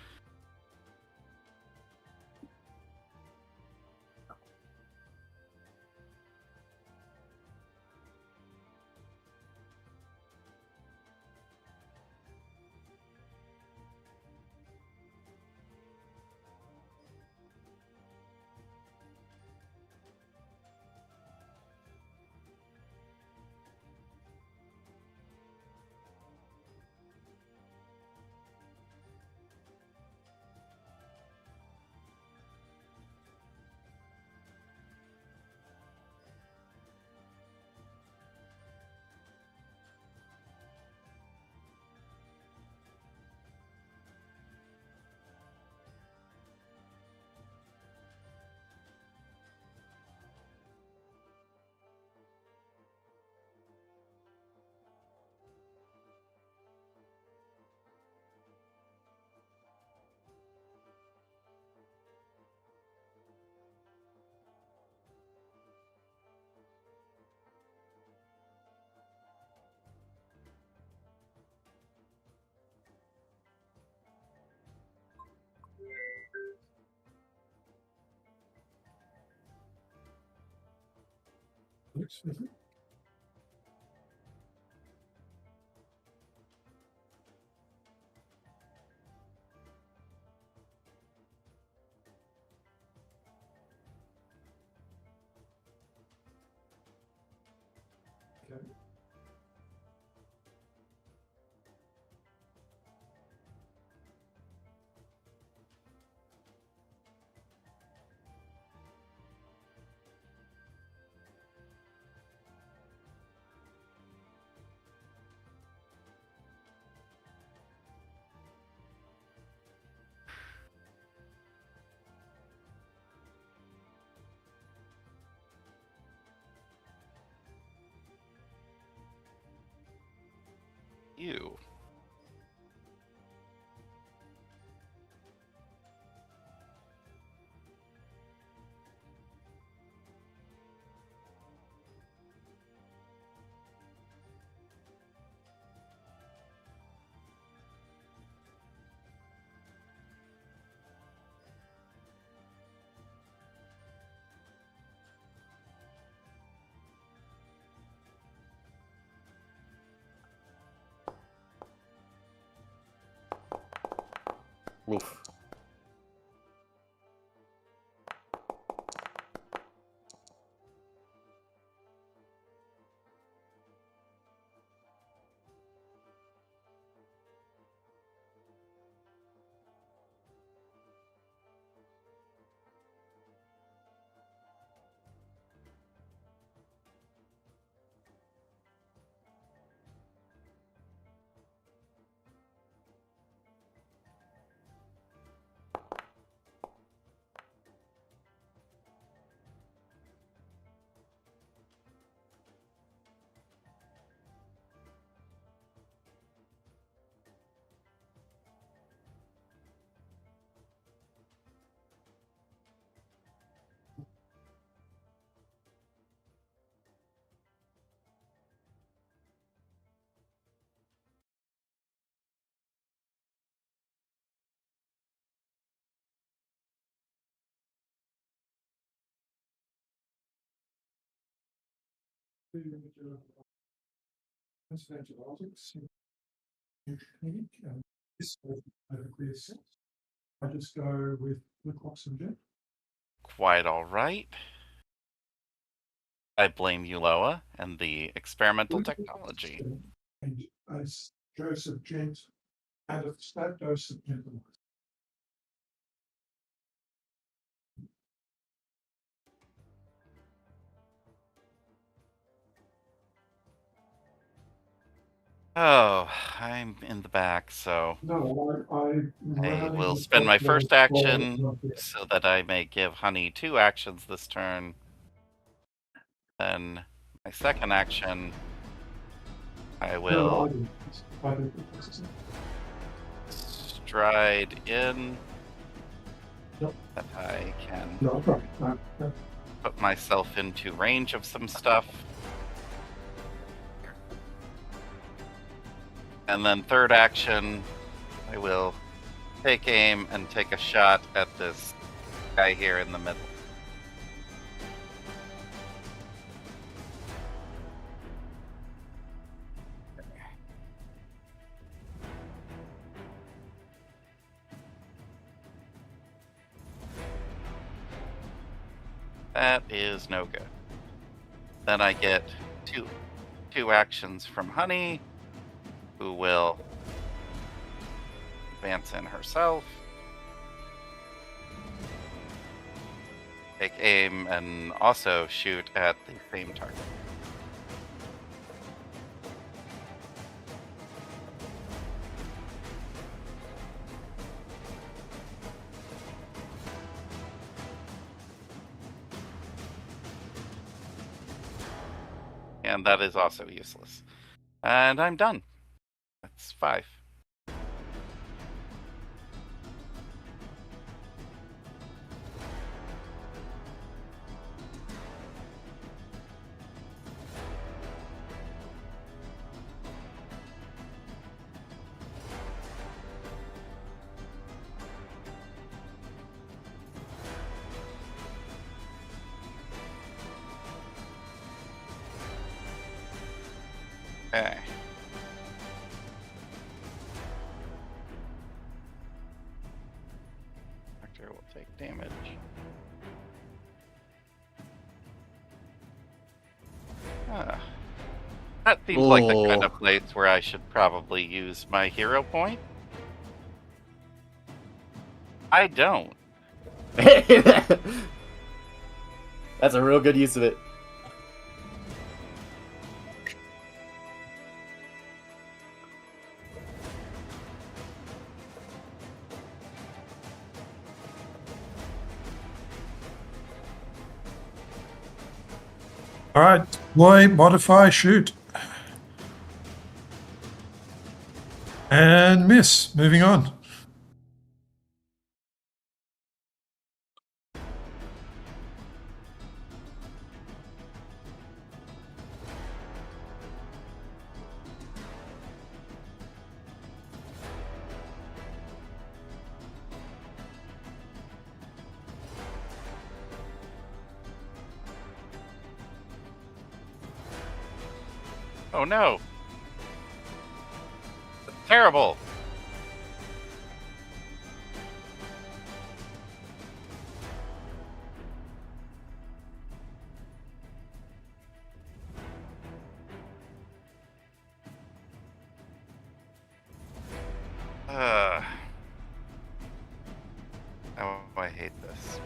Ew. Oof. I just go with the oxygen. Quite all right. I blame Uloa and the experimental technology. And a dose of gent and a stat dose of gentleman. Oh, I'm in the back, so No, I will spend my first action so that I may give Honey 2 actions this turn. Then my second action, I will stride in that I can put myself into range of some stuff. And then third action, I will take aim and take a shot at this guy here in the middle. That is no good. Then I get two actions from Honey, who will advance in herself, take aim, and also shoot at the same target. And that is also useless. And I'm done. That's 5. Okay. Doctor will take damage. That seems like the kind of place where I should probably use my hero point. I don't. That's a real good use of it. All right, deploy, modify, shoot. And miss. Moving on. Oh no. That's terrible. Oh, I hate this.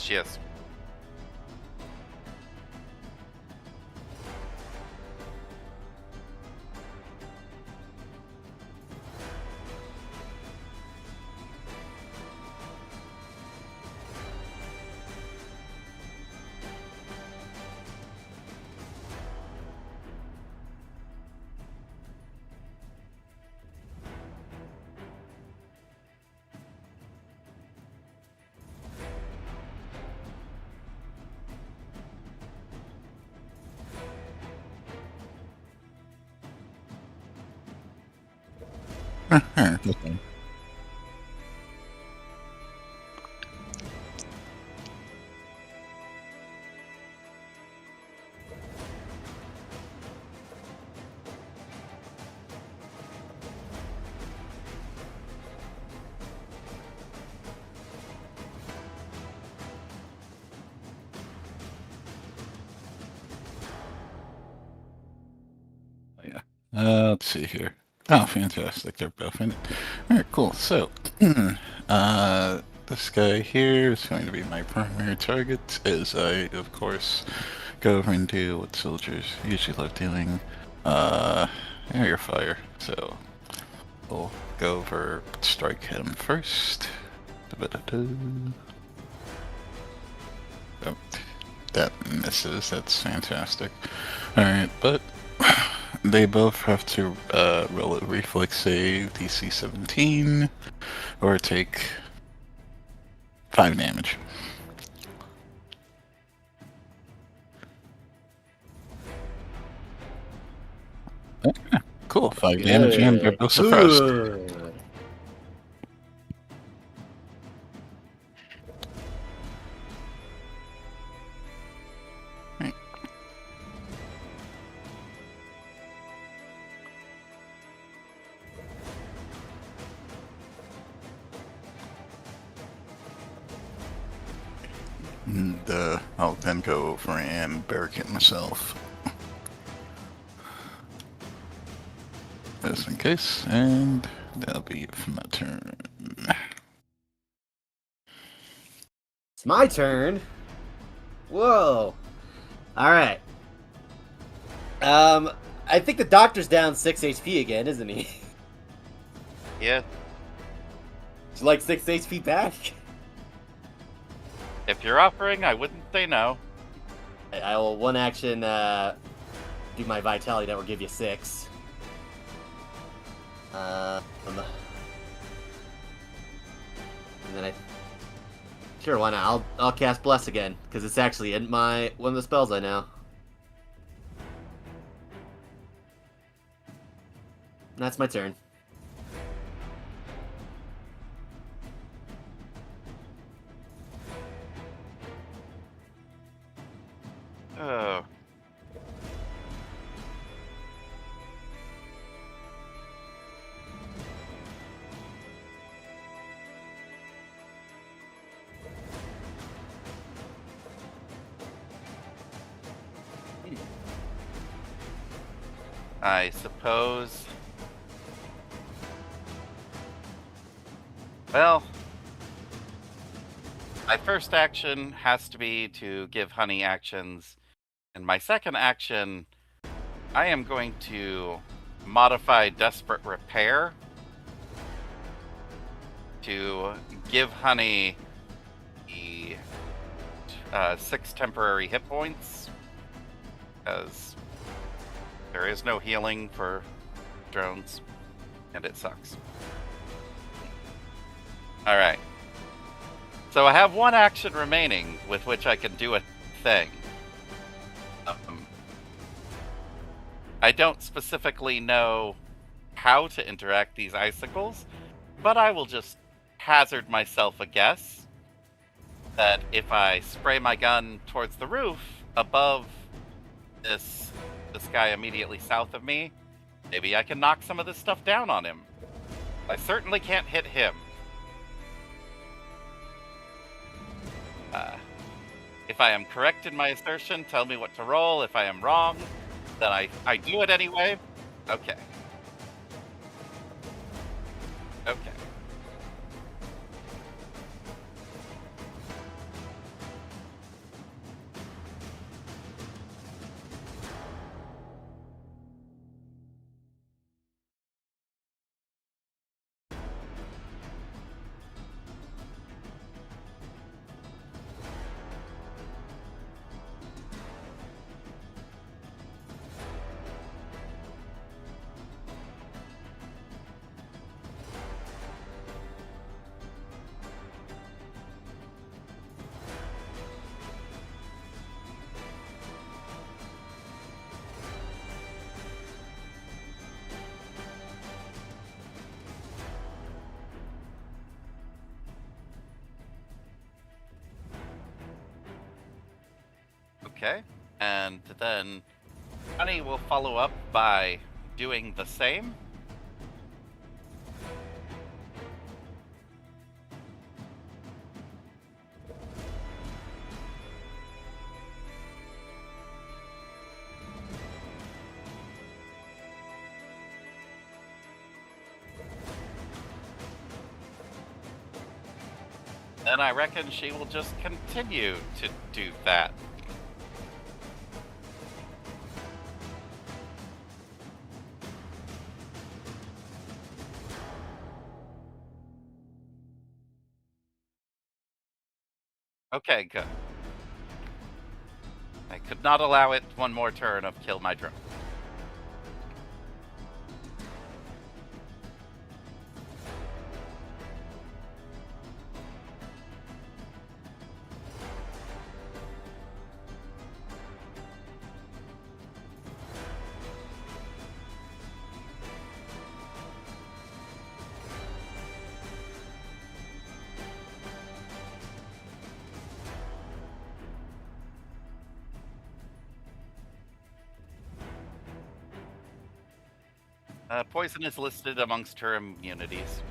Yes. Okay. Yeah. Let's see here. Oh, fantastic. They're both in it. Alright, cool. So, this guy here is going to be my primary target as I, of course, go over and do what soldiers usually love doing. Area fire. So, we'll go over, strike him first. Da-ba-da-da. Oh, that misses. That's fantastic. Alright, but they both have to roll a reflex save DC 17 or take 5 damage. Okay, cool, 5 damage and they're both suppressed. Good. And I'll then go over and barricade myself. Just in case, and that'll be it for my turn. It's my turn. Whoa. All right. I think the doctor's down 6 HP again, isn't he? Yeah. Would you like 6 HP back? If you're offering, I wouldn't say no. I will one action do my vitality that will give you 6. And then sure, why not? I'll cast Bless again because it's actually in my one of the spells I know. And that's my turn. Oh. I suppose. Well, my first action has to be to give Honey actions, and my second action, I am going to modify Desperate Repair to give Honey the 6 temporary hit points, because there is no healing for drones, and it sucks. Alright. So I have one action remaining with which I can do a thing. I don't specifically know how to interact these icicles, but I will just hazard myself a guess that if I spray my gun towards the roof above this guy immediately south of me, maybe I can knock some of this stuff down on him. I certainly can't hit him. If I am correct in my assertion, tell me what to roll. If I am wrong, then I do it anyway. Okay. Okay. Okay. And then Johnny will follow up by doing the same. Then I reckon she will just continue to do that. Okay, good. I could not allow it one more turn of kill my drone. Poison is listed amongst her immunities.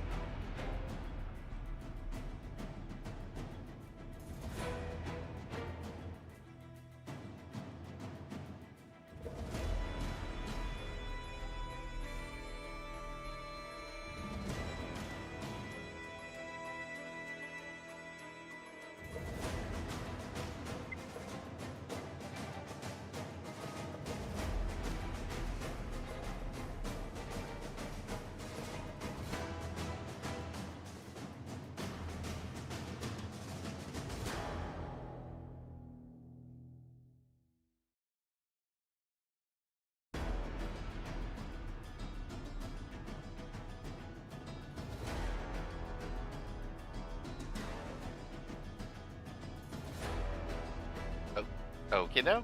Okay, no.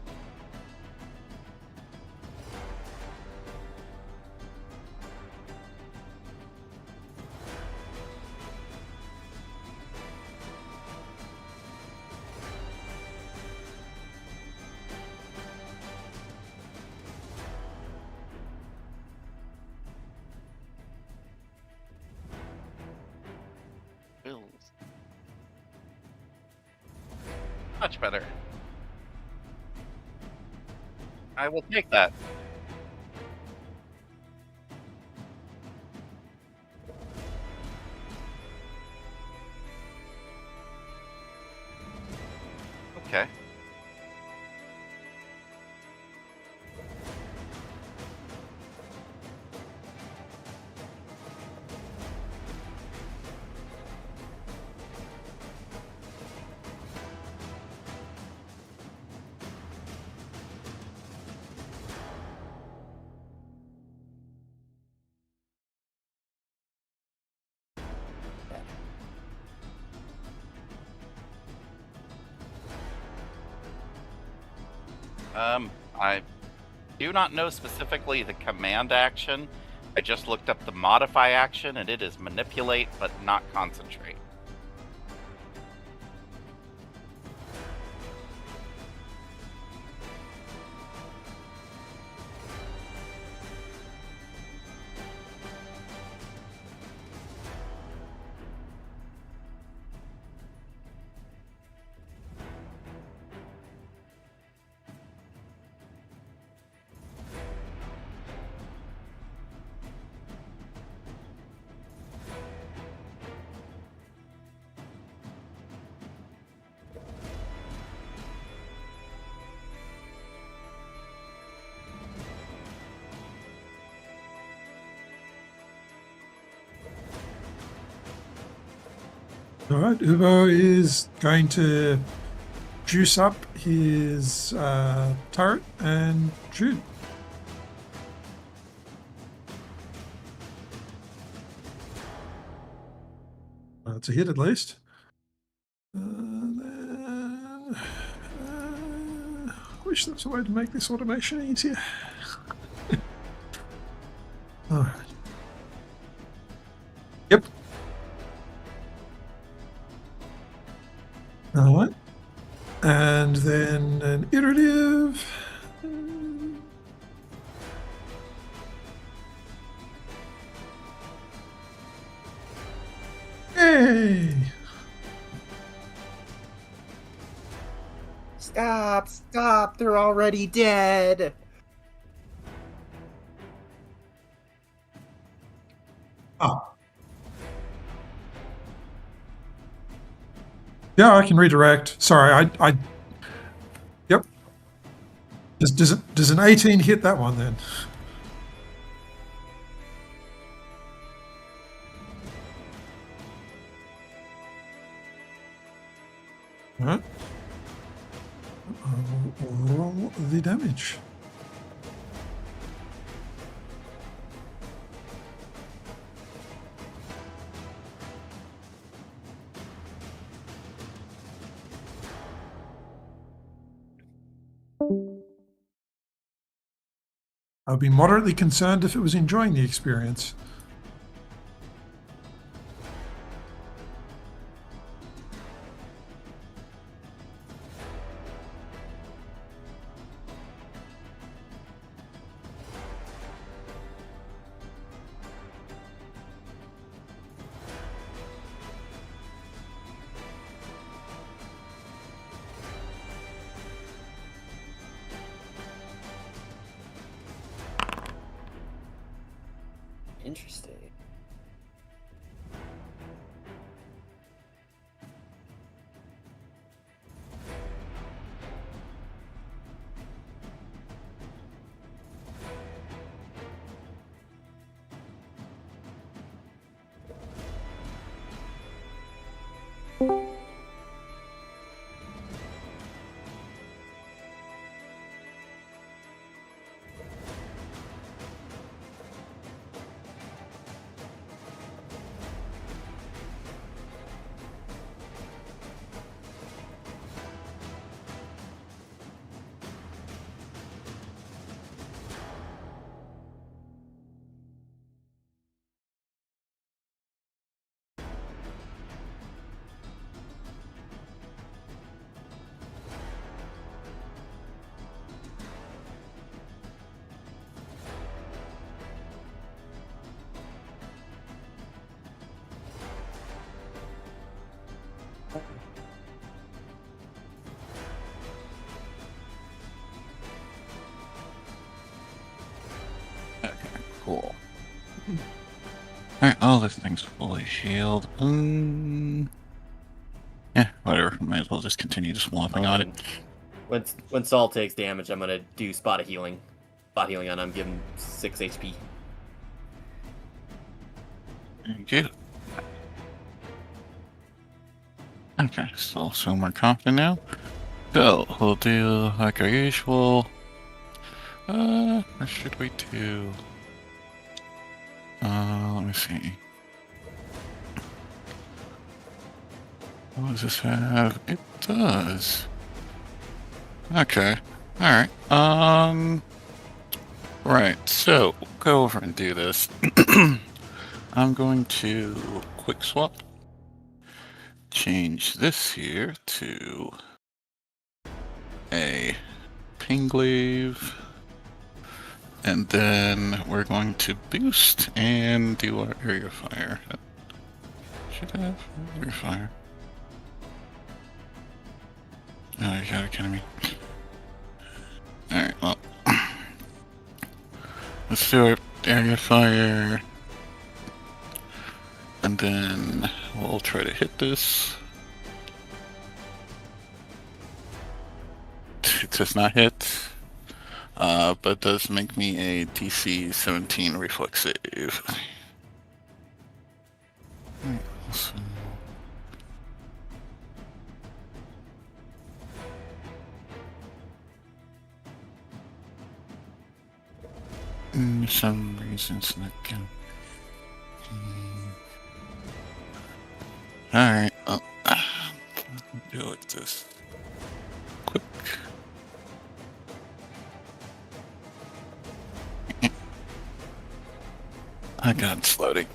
Bills. Much better. I will take that. Okay. I do not know specifically the command action. I just looked up the modify action, and it is manipulate, but not concentrate. All right, Ubo is going to juice up his turret and shoot. It's a hit at least. Wish there was a way to make this automation easier. All right. Yep. All right. And And then an iterative. Hey! Stop, they're already dead. Oh. Yeah, I can redirect. Sorry, I yep. Does an 18 hit that one then? All right. I'll roll the damage. I'd be moderately concerned if it was enjoying the experience. Interesting. Okay, cool. Alright, oh, this thing's fully healed. Yeah, whatever. Might as well just continue just swamping on it. When Saul takes damage, I'm gonna do spot healing on him, give him 6 HP. Thank you. Okay, so more confident now. So, we'll do like our usual. What should we do? Let me see. What does this have? It does. Okay. Alright. Right, so we'll go over and do this. I'm going to quick swap. Change this here to a Pinglaive. And then we're going to boost and do our area fire. Should have area fire. Oh, you gotta kidding me. Alright, well. Let's do our area fire. And then we'll try to hit this. It does not hit. But it does make me a DC 17 reflex save. Alright, so for some reason it's not gonna. Alright, well, do it like this. Quick. I got it floating.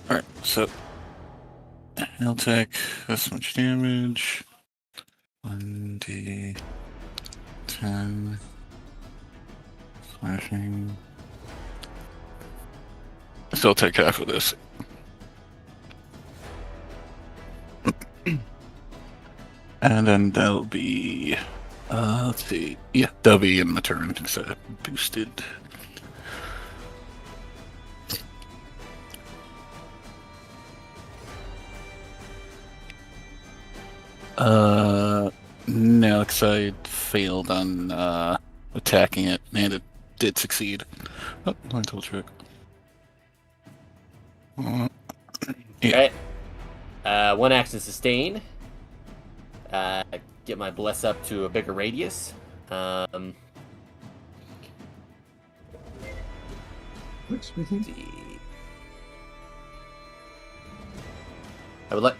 Alright, so he'll take this much damage. 1d10 slashing. Still take half of this. And then that'll be, let's see, yeah, that'll be in my turn instead of boosted. No, because I failed on attacking it, and it did succeed. Oh, mental trick. Yeah. Alright. One action sustain. Get my bless up to a bigger radius. Looks speaking. See. I would like.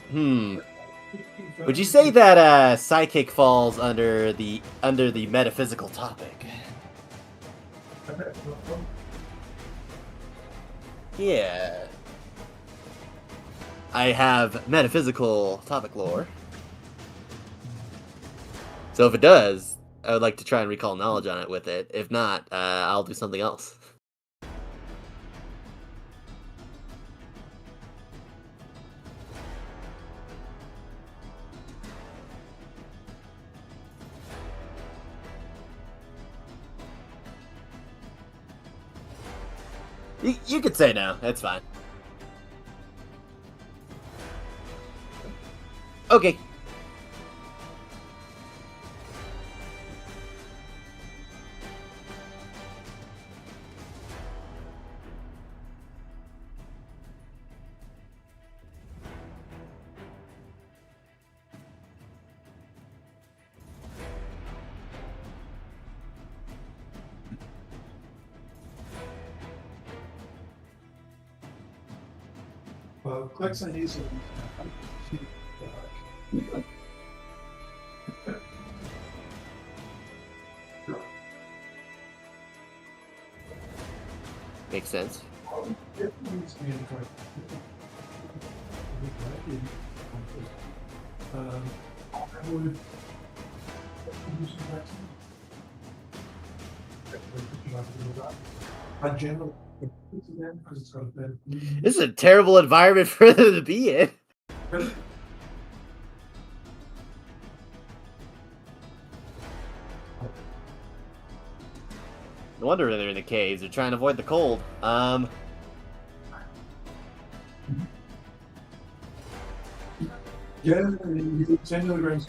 Would you say that psychic falls under the metaphysical topic? Yeah. I have metaphysical topic lore. So if it does, I would like to try and recall knowledge on it with it. If not, I'll do something else. You could say no. That's fine. Okay. Well, clicks on these. Makes sense. This is a terrible environment for them to be in. No wonder they're in the caves. They're trying to avoid the cold. Yeah, you can 10 milligrams.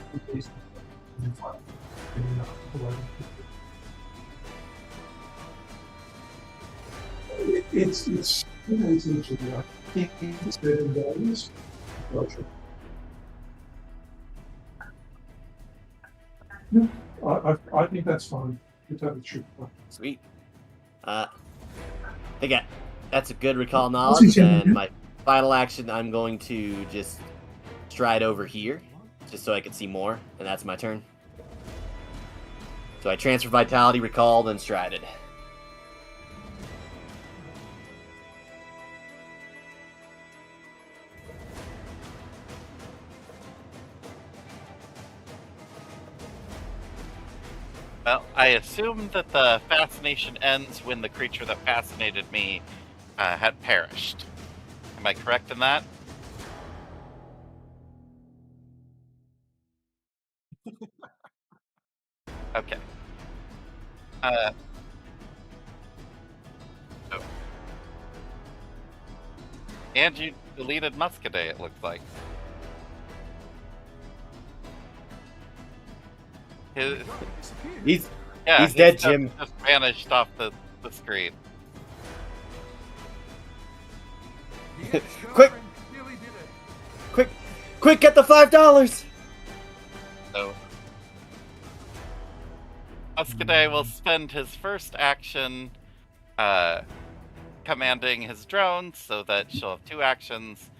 It's literally, I think it's better than values. No, I think that's fine. To tell the truth. Sweet. I think that's a good recall knowledge. And my final action, I'm going to just stride over here, just so I can see more, and that's my turn. So I transfer vitality, recall, then strided. Well, I assume that the fascination ends when the creature that fascinated me had perished. Am I correct in that? Okay. Oh. And you deleted Muscadet, it looks like. He's his dead, stuff Jim. Just vanished off the screen. Quick, get the $5! So Muscadet will spend his first action commanding his drone so that she'll have 2 actions.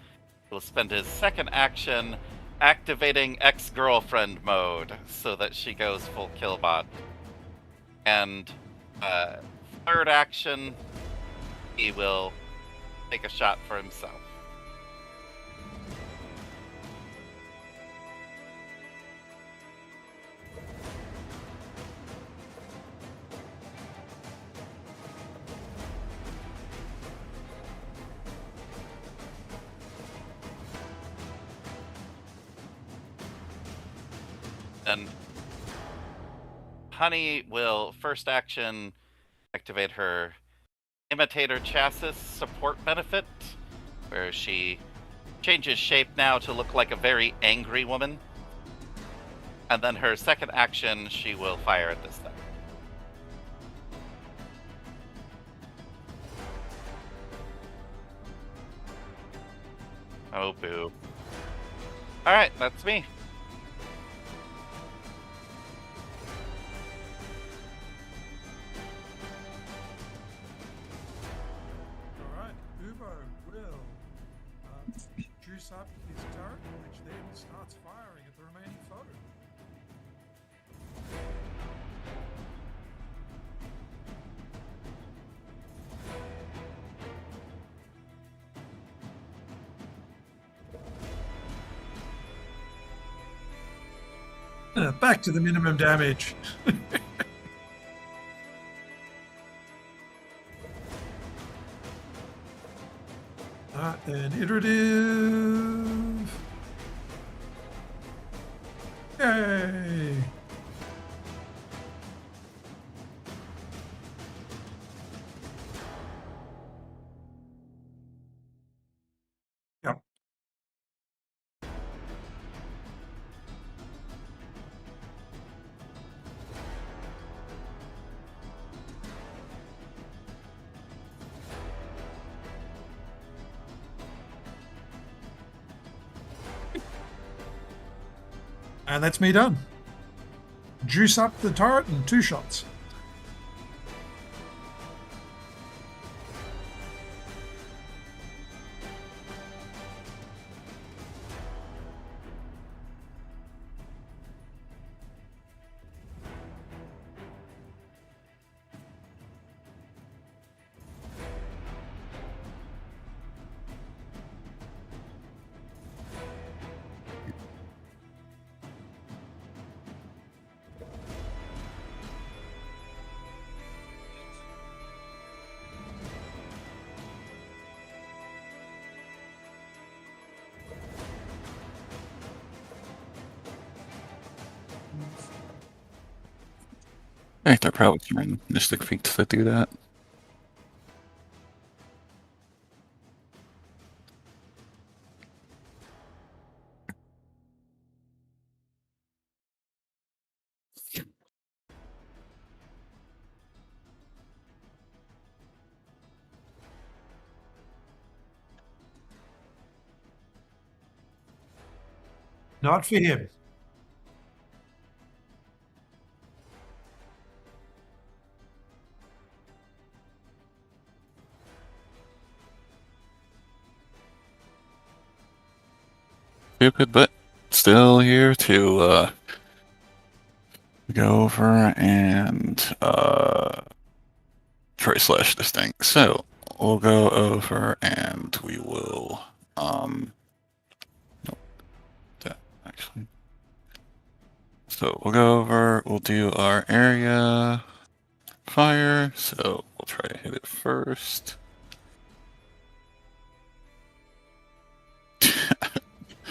He'll spend his second action activating ex-girlfriend mode so that she goes full killbot. And third action, he will take a shot for himself. And Honey will first action activate her imitator chassis support benefit, where she changes shape now to look like a very angry woman. And then her second action, she will fire at this thing. Oh, boo. Alright, that's me. Alright, Ubo will juice up his turret, which then starts firing at the remaining foe. Back to the minimum damage. Then iterative. Yay! Yep. And that's me done. Juice up the turret in 2 shots. I think they're probably some mystic feats that do that. Not for him. Stupid, but still here to go over and try slash this thing. So we'll go over and we will nope, that actually. So we'll go over, we'll do our area fire, so we'll try to hit it first.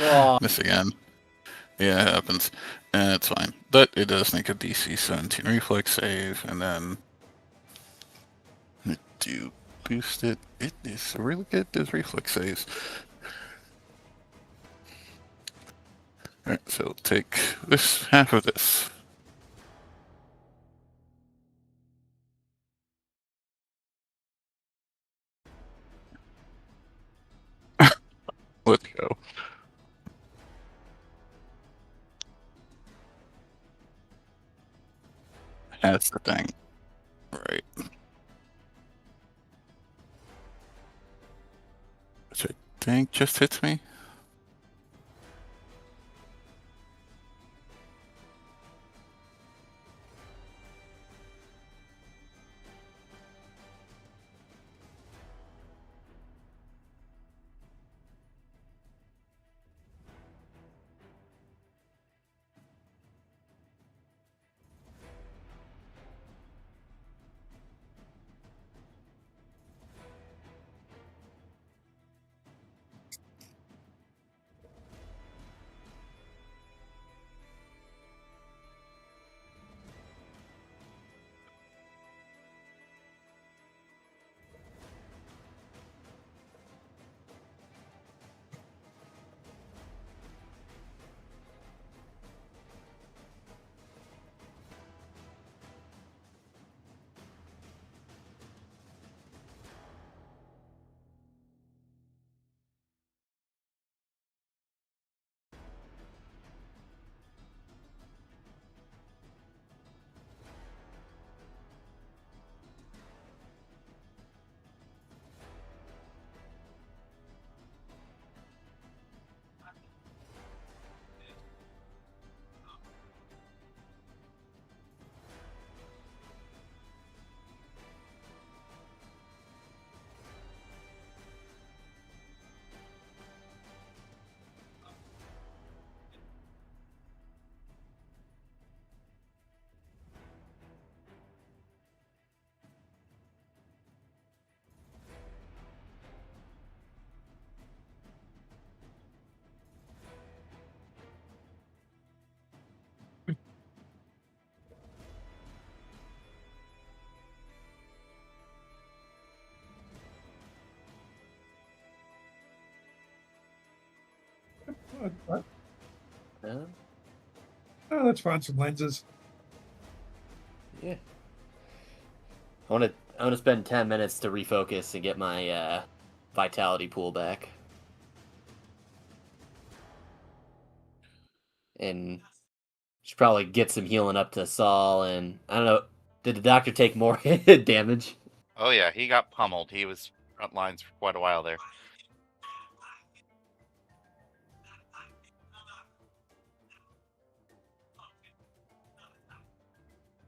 Aw. Miss again. Yeah, it happens. And it's fine. But it does make a DC 17 reflex save, and then do boost it. It is really good, those reflex saves. Alright, so take this half of this. Let's go. That's the thing. Right. Which I think just hits me. Uh, Let's find some lenses. yeah. I want to spend 10 minutes to refocus and get my vitality pool back. And should probably get some healing up to Saul. And I don't know, did the doctor take more damage? Oh yeah, he got pummeled. He was front lines for quite a while there.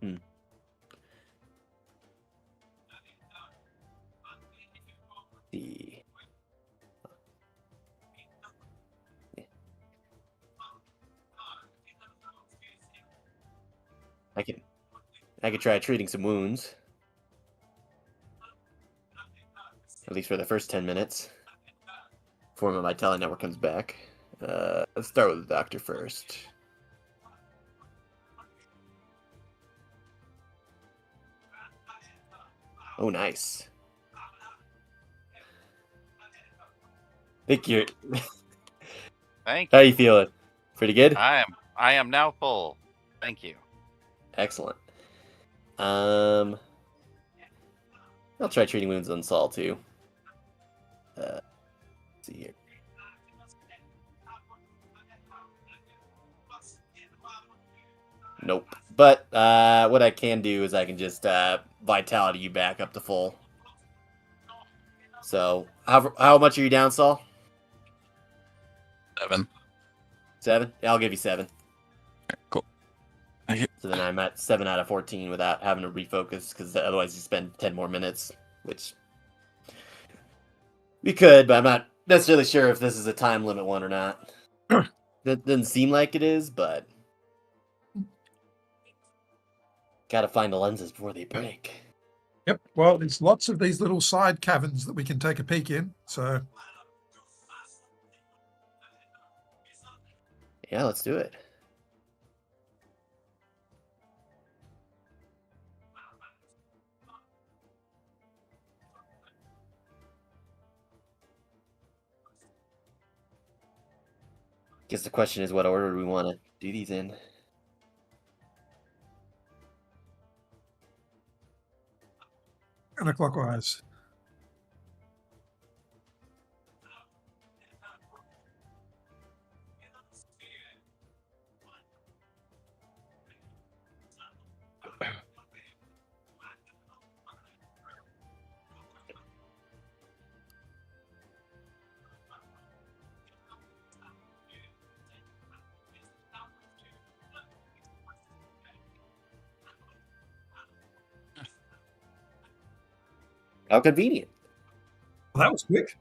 Hmm. See. I could try treating some wounds. At least for the first 10 minutes. Before my vitality network comes back. Let's start with the doctor first. Oh, nice. Think you're. Thank How you. you feeling? Pretty good? I am now full. Thank you. Excellent. I'll try treating wounds on Saul too. Let's see here. Nope. But what I can do is I can just vitality you back up to full. So how much are you down, Saul? 7. 7? Yeah, I'll give you 7. Cool. So then I'm at 7 out of 14 without having to refocus, because otherwise you spend 10 more minutes, which we could, but I'm not necessarily sure if this is a time limit one or not. That doesn't seem like it is, but gotta find the lenses before they break. Yep. Well, there's lots of these little side caverns that we can take a peek in. So Yeah, let's do it. Guess the question is, what order do we want to do these in? counterclockwise. How convenient. Well, that was quick.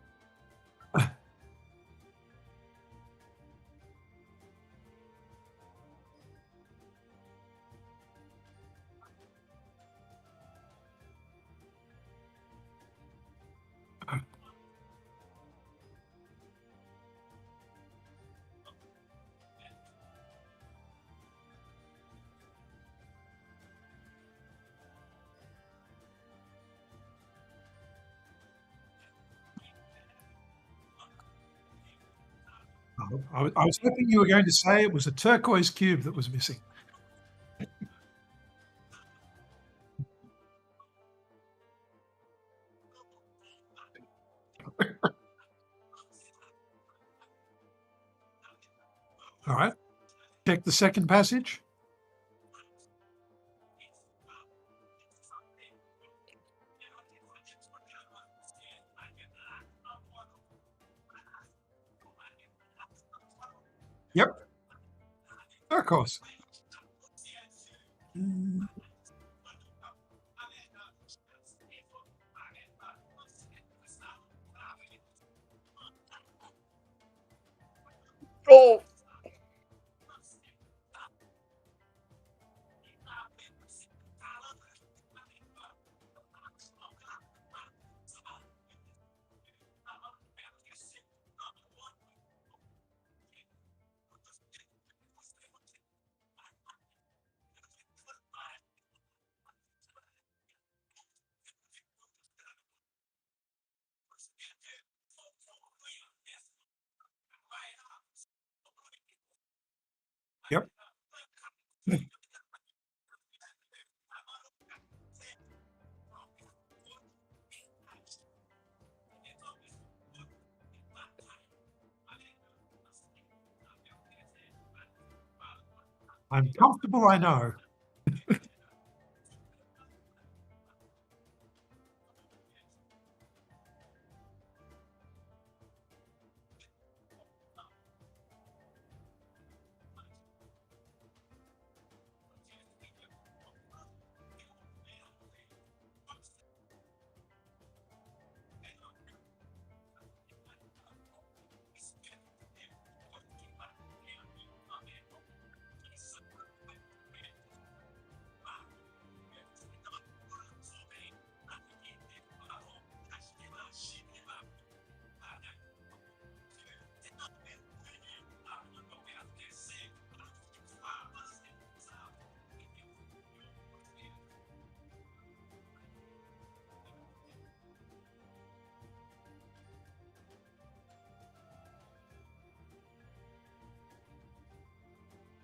I was hoping you were going to say it was a turquoise cube that was missing. All right. Check the second passage. Yep. Of course. Oh! Yep. I'm comfortable, I know.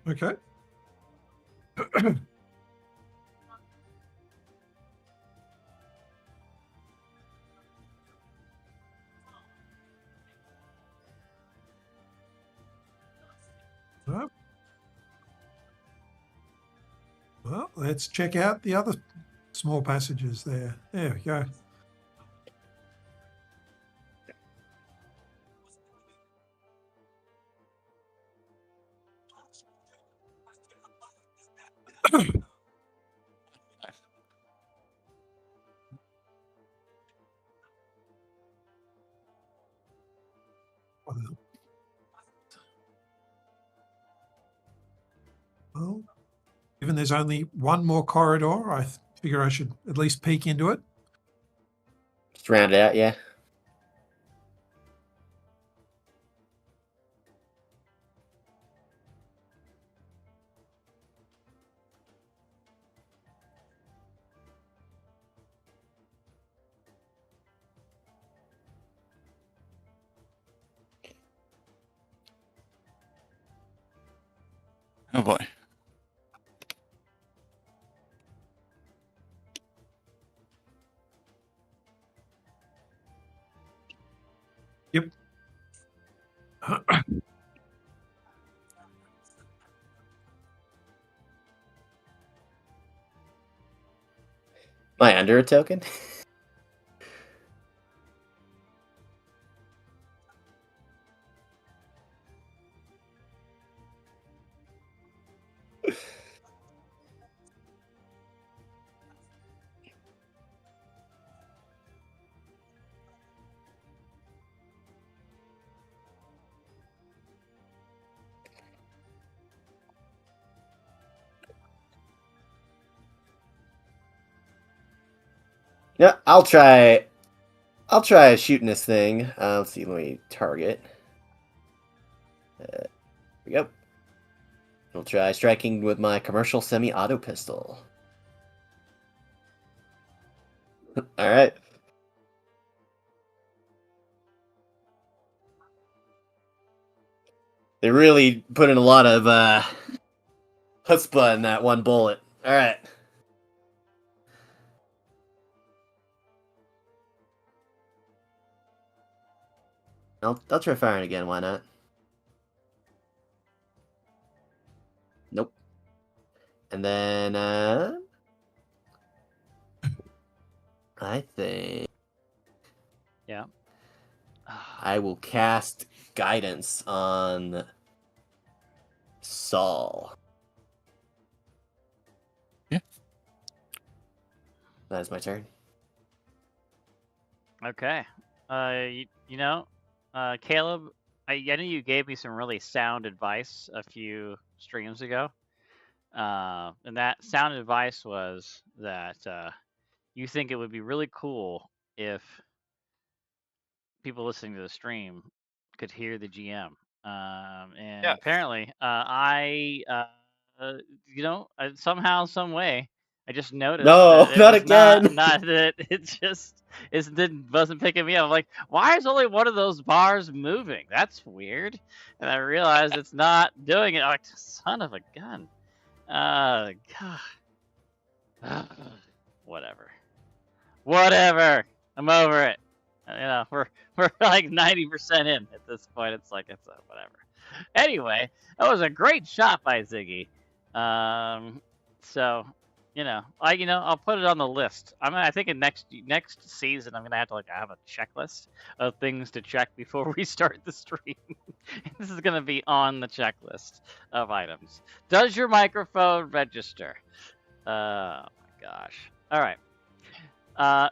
Okay. Well, let's check out the other small passages there. There we go. Well, given there's only one more corridor, I figure I should at least peek into it. Just round it out, yeah. Oh boy. Yep. Am I under a token? Yeah, I'll try. I'll try shooting this thing. Let's see. Let me target. Here we go. I'll try striking with my commercial semi-auto pistol. All right. They really put in a lot of chutzpah in that one bullet. All right. I'll try firing again. Why not? Nope. And then I think Yeah. I will cast guidance on Saul. Yeah. That is my turn. Okay. Caleb, I know you gave me some really sound advice a few streams ago. And that sound advice was that you think it would be really cool if people listening to the stream could hear the GM. And Yes. apparently, somehow, some way, I just noticed No, that it not was again. not that it just wasn't picking me up. I'm like, why is only one of those bars moving? That's weird. And I realized it's not doing it. I'm like, son of a gun. God. Whatever. Whatever. I'm over it. We're like 90% in at this point. It's like it's whatever. Anyway, that was a great shot by Ziggy. So I'll put it on the list. I think in next season I'm gonna have to have a checklist of things to check before we start the stream. This is gonna be on the checklist of items. Does your microphone register? Oh my gosh. All right.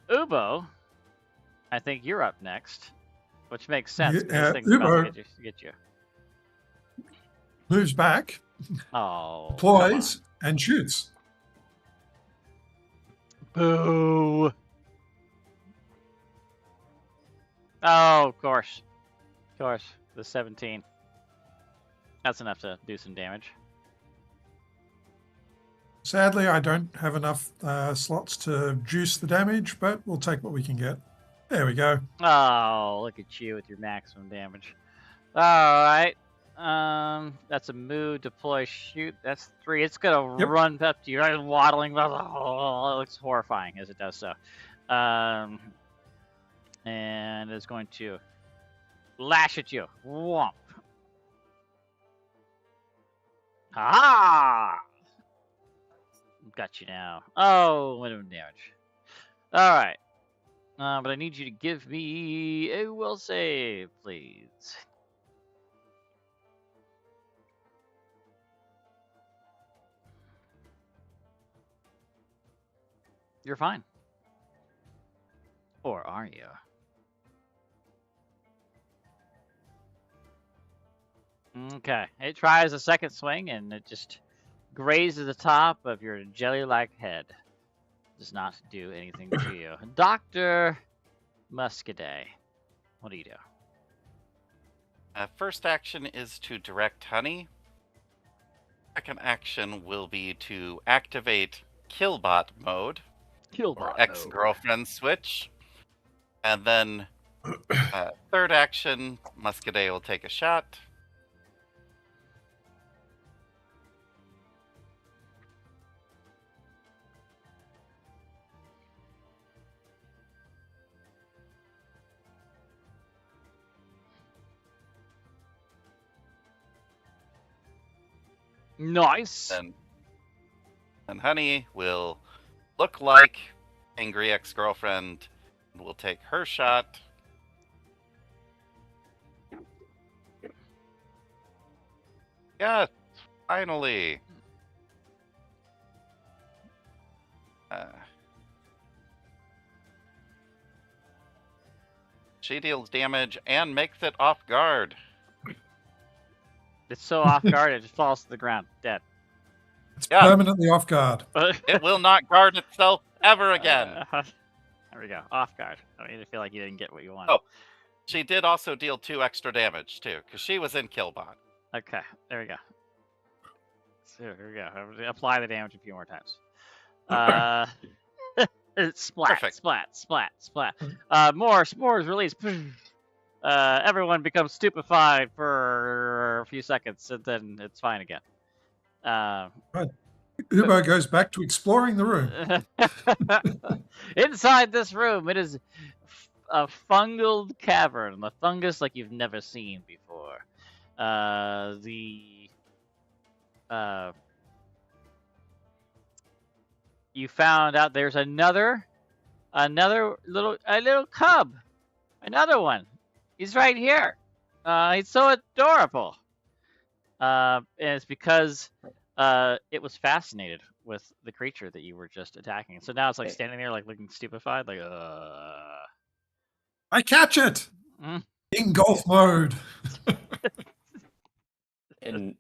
Ubo, I think you're up next, which makes sense because this thing's about to get you. Moves back, Oh, deploys, and shoots. Boo! Oh, of course. The 17. That's enough to do some damage. Sadly, I don't have enough slots to juice the damage, but we'll take what we can get. There we go. Oh, look at you with your maximum damage. All right. That's a move, deploy, shoot. That's 3. It's gonna run up to you, right, waddling. Oh, it looks horrifying as it does so. And it's going to lash at you. Whomp. Ah! Got you now. Oh, minimum damage. All right. But I need you to give me a will save, please. You're fine. Or are you? Okay. It tries a second swing and it just grazes the top of your jelly-like head. Does not do anything to you. Dr. Muscadet, what do you do? First action is to direct Honey. Second action will be to activate Killbot mode. Or ex-girlfriend switch. And then third action, Muscadet will take a shot. Nice. And Honey will look like angry ex-girlfriend and will take her shot. Yes, finally. She deals damage and makes it off guard. It's so off guard it just falls to the ground, dead. It's permanently off guard. It will not guard itself ever again. There we go, off guard. I mean, I feel like you didn't get what you wanted. Oh, she did also deal 2 extra damage too, because she was in Killbot. Okay, there we go. So here we go. Apply the damage a few more times. Splat, Perfect. splat, splat, splat. More spores released. Everyone becomes stupefied for a few seconds, and then it's fine again. Ubo goes back to exploring the room. Inside this room, it is a fungal cavern, a fungus like you've never seen before. You found out there's another little cub, another one. He's right here. He's so adorable. And it's because it was fascinated with the creature that you were just attacking. So now it's like standing there, like looking stupefied, like I catch it in golf mode. And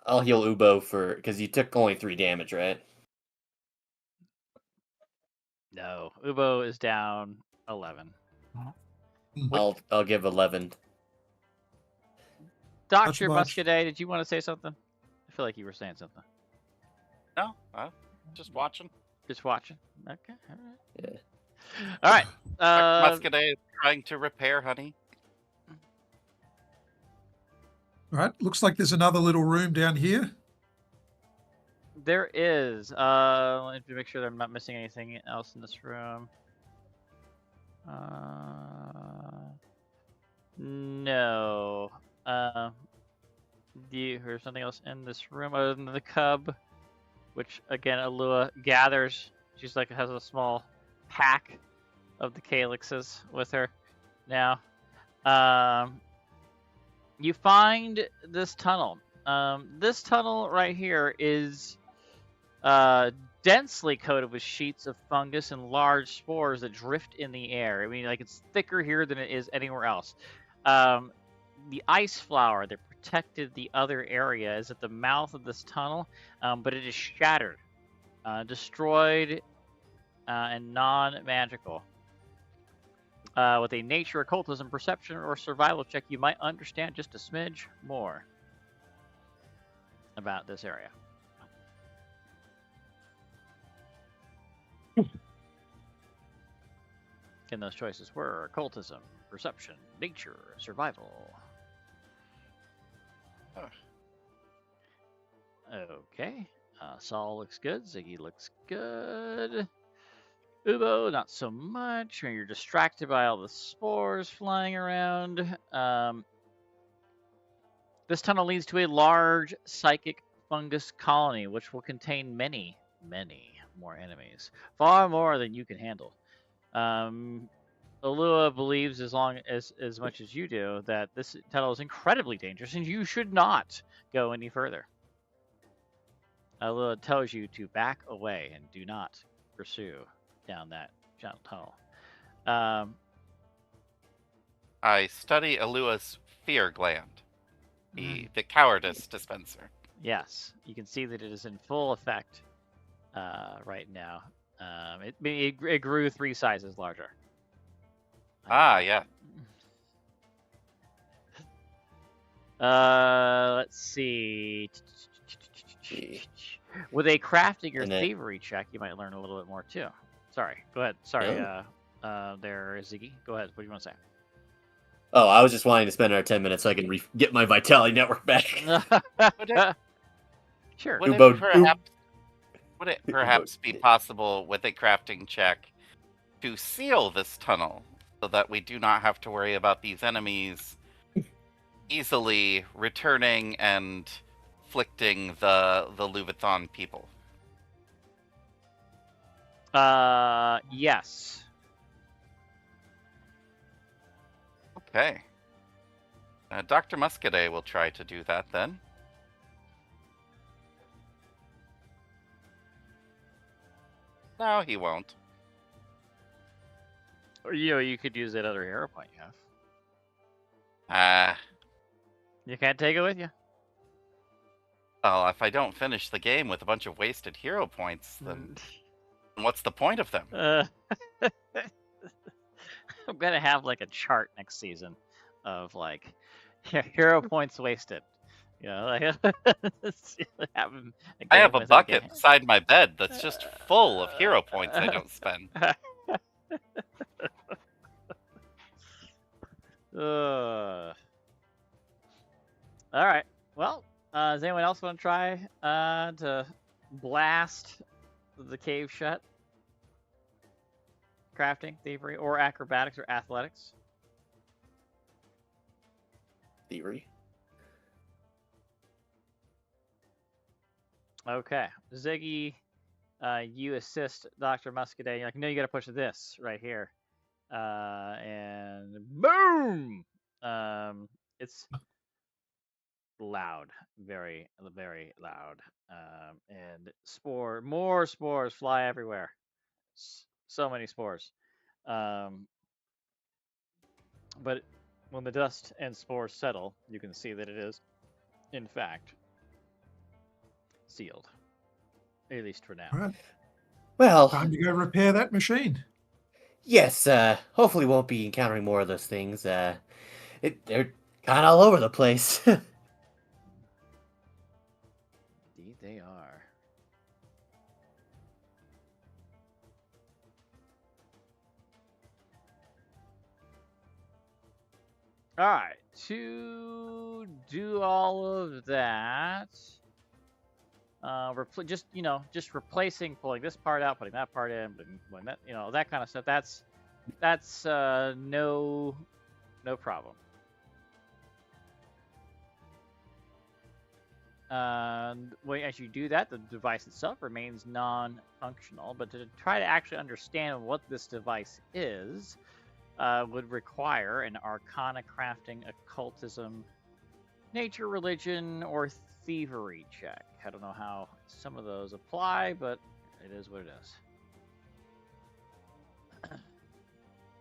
I'll heal Ubo because you took only 3 damage, right? No, Ubo is down 11. I'll give 11. Dr. Muscadet, did you want to say something? I feel like you were saying something. No, Just watching. Just watching. Okay. All Yeah. right. All right. Muscadet is trying to repair Honey. All right. Looks like there's another little room down here. There is. Let me make sure that I'm not missing anything else in this room. No. There's something else in this room other than the cub, which again Alua gathers. She's like has a small pack of the calyxes with her now. You find this tunnel. This tunnel right here is densely coated with sheets of fungus and large spores that drift in the air. I mean, like it's thicker here than it is anywhere else. The ice flower that protected the other area is at the mouth of this tunnel, but it is shattered, destroyed, and non-magical. With a nature, occultism, perception, or survival check, you might understand just a smidge more about this area. And those choices were occultism, perception, nature, survival. Okay. Saul looks good. Ziggy looks good. Ubo, not so much. You're distracted by all the spores flying around. This tunnel leads to a large psychic fungus colony, which will contain many, many more enemies. Far more than you can handle. Alua believes as much as you do that this tunnel is incredibly dangerous and you should not go any further. Alua tells you to back away and do not pursue down that tunnel. I study Alua's fear gland, the cowardice dispenser. Yes, you can see that it is in full effect right now. It grew 3 sizes larger. Yeah. Let's see. With a crafting or thievery check, you might learn a little bit more too. Sorry, go ahead. Sorry, there, Ziggy. Go ahead. What do you want to say? Oh, I was just wanting to spend our 10 minutes so I can get my Vitality network back. Sure. Would it perhaps be possible with a crafting check to seal this tunnel so that we do not have to worry about these enemies easily returning and afflicting the Luvathon people? Yes. Okay. Dr. Muscadet will try to do that then. No, he won't. Or you could use that other hero point you have. You can't take it with you. Well, if I don't finish the game with a bunch of wasted hero points, then what's the point of them? I'm gonna have like a chart next season of like hero points wasted. You know, like I have a bucket beside my bed that's just full of hero points I don't spend. All right. Well, does anyone else want to try to blast the cave shut? Crafting, thievery, or acrobatics or athletics? Thievery. Okay. Ziggy, you assist Dr. Muscadet. You're like, no, you got to push this right here. And boom! It's loud. Very, very loud. And more spores fly everywhere. So many spores. But when the dust and spores settle, you can see that it is, in fact, sealed. At least for now. All right. Well, Time to go repair that machine. yes, hopefully won't be encountering more of those things. They're kind of all over the place. Indeed they are. All right, to do all of that, just replacing, pulling this part out, putting that part in, putting that, that kind of stuff. That's no problem. As you do that, the device itself remains non-functional. But to try to actually understand what this device is, would require an Arcana crafting, occultism, nature, religion, or thievery check. I don't know how some of those apply, but it is what it is.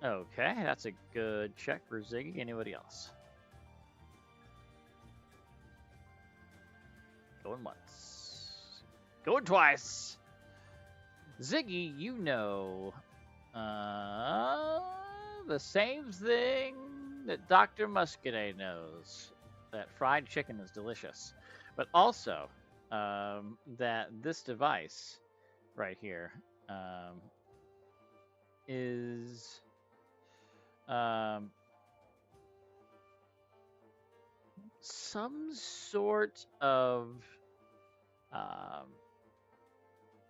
Okay, that's a good check for Ziggy. Anybody else? Going once. Going twice. Ziggy, you know the same thing that Dr. Muscadet knows. That fried chicken is delicious. But also that this device right here is some sort of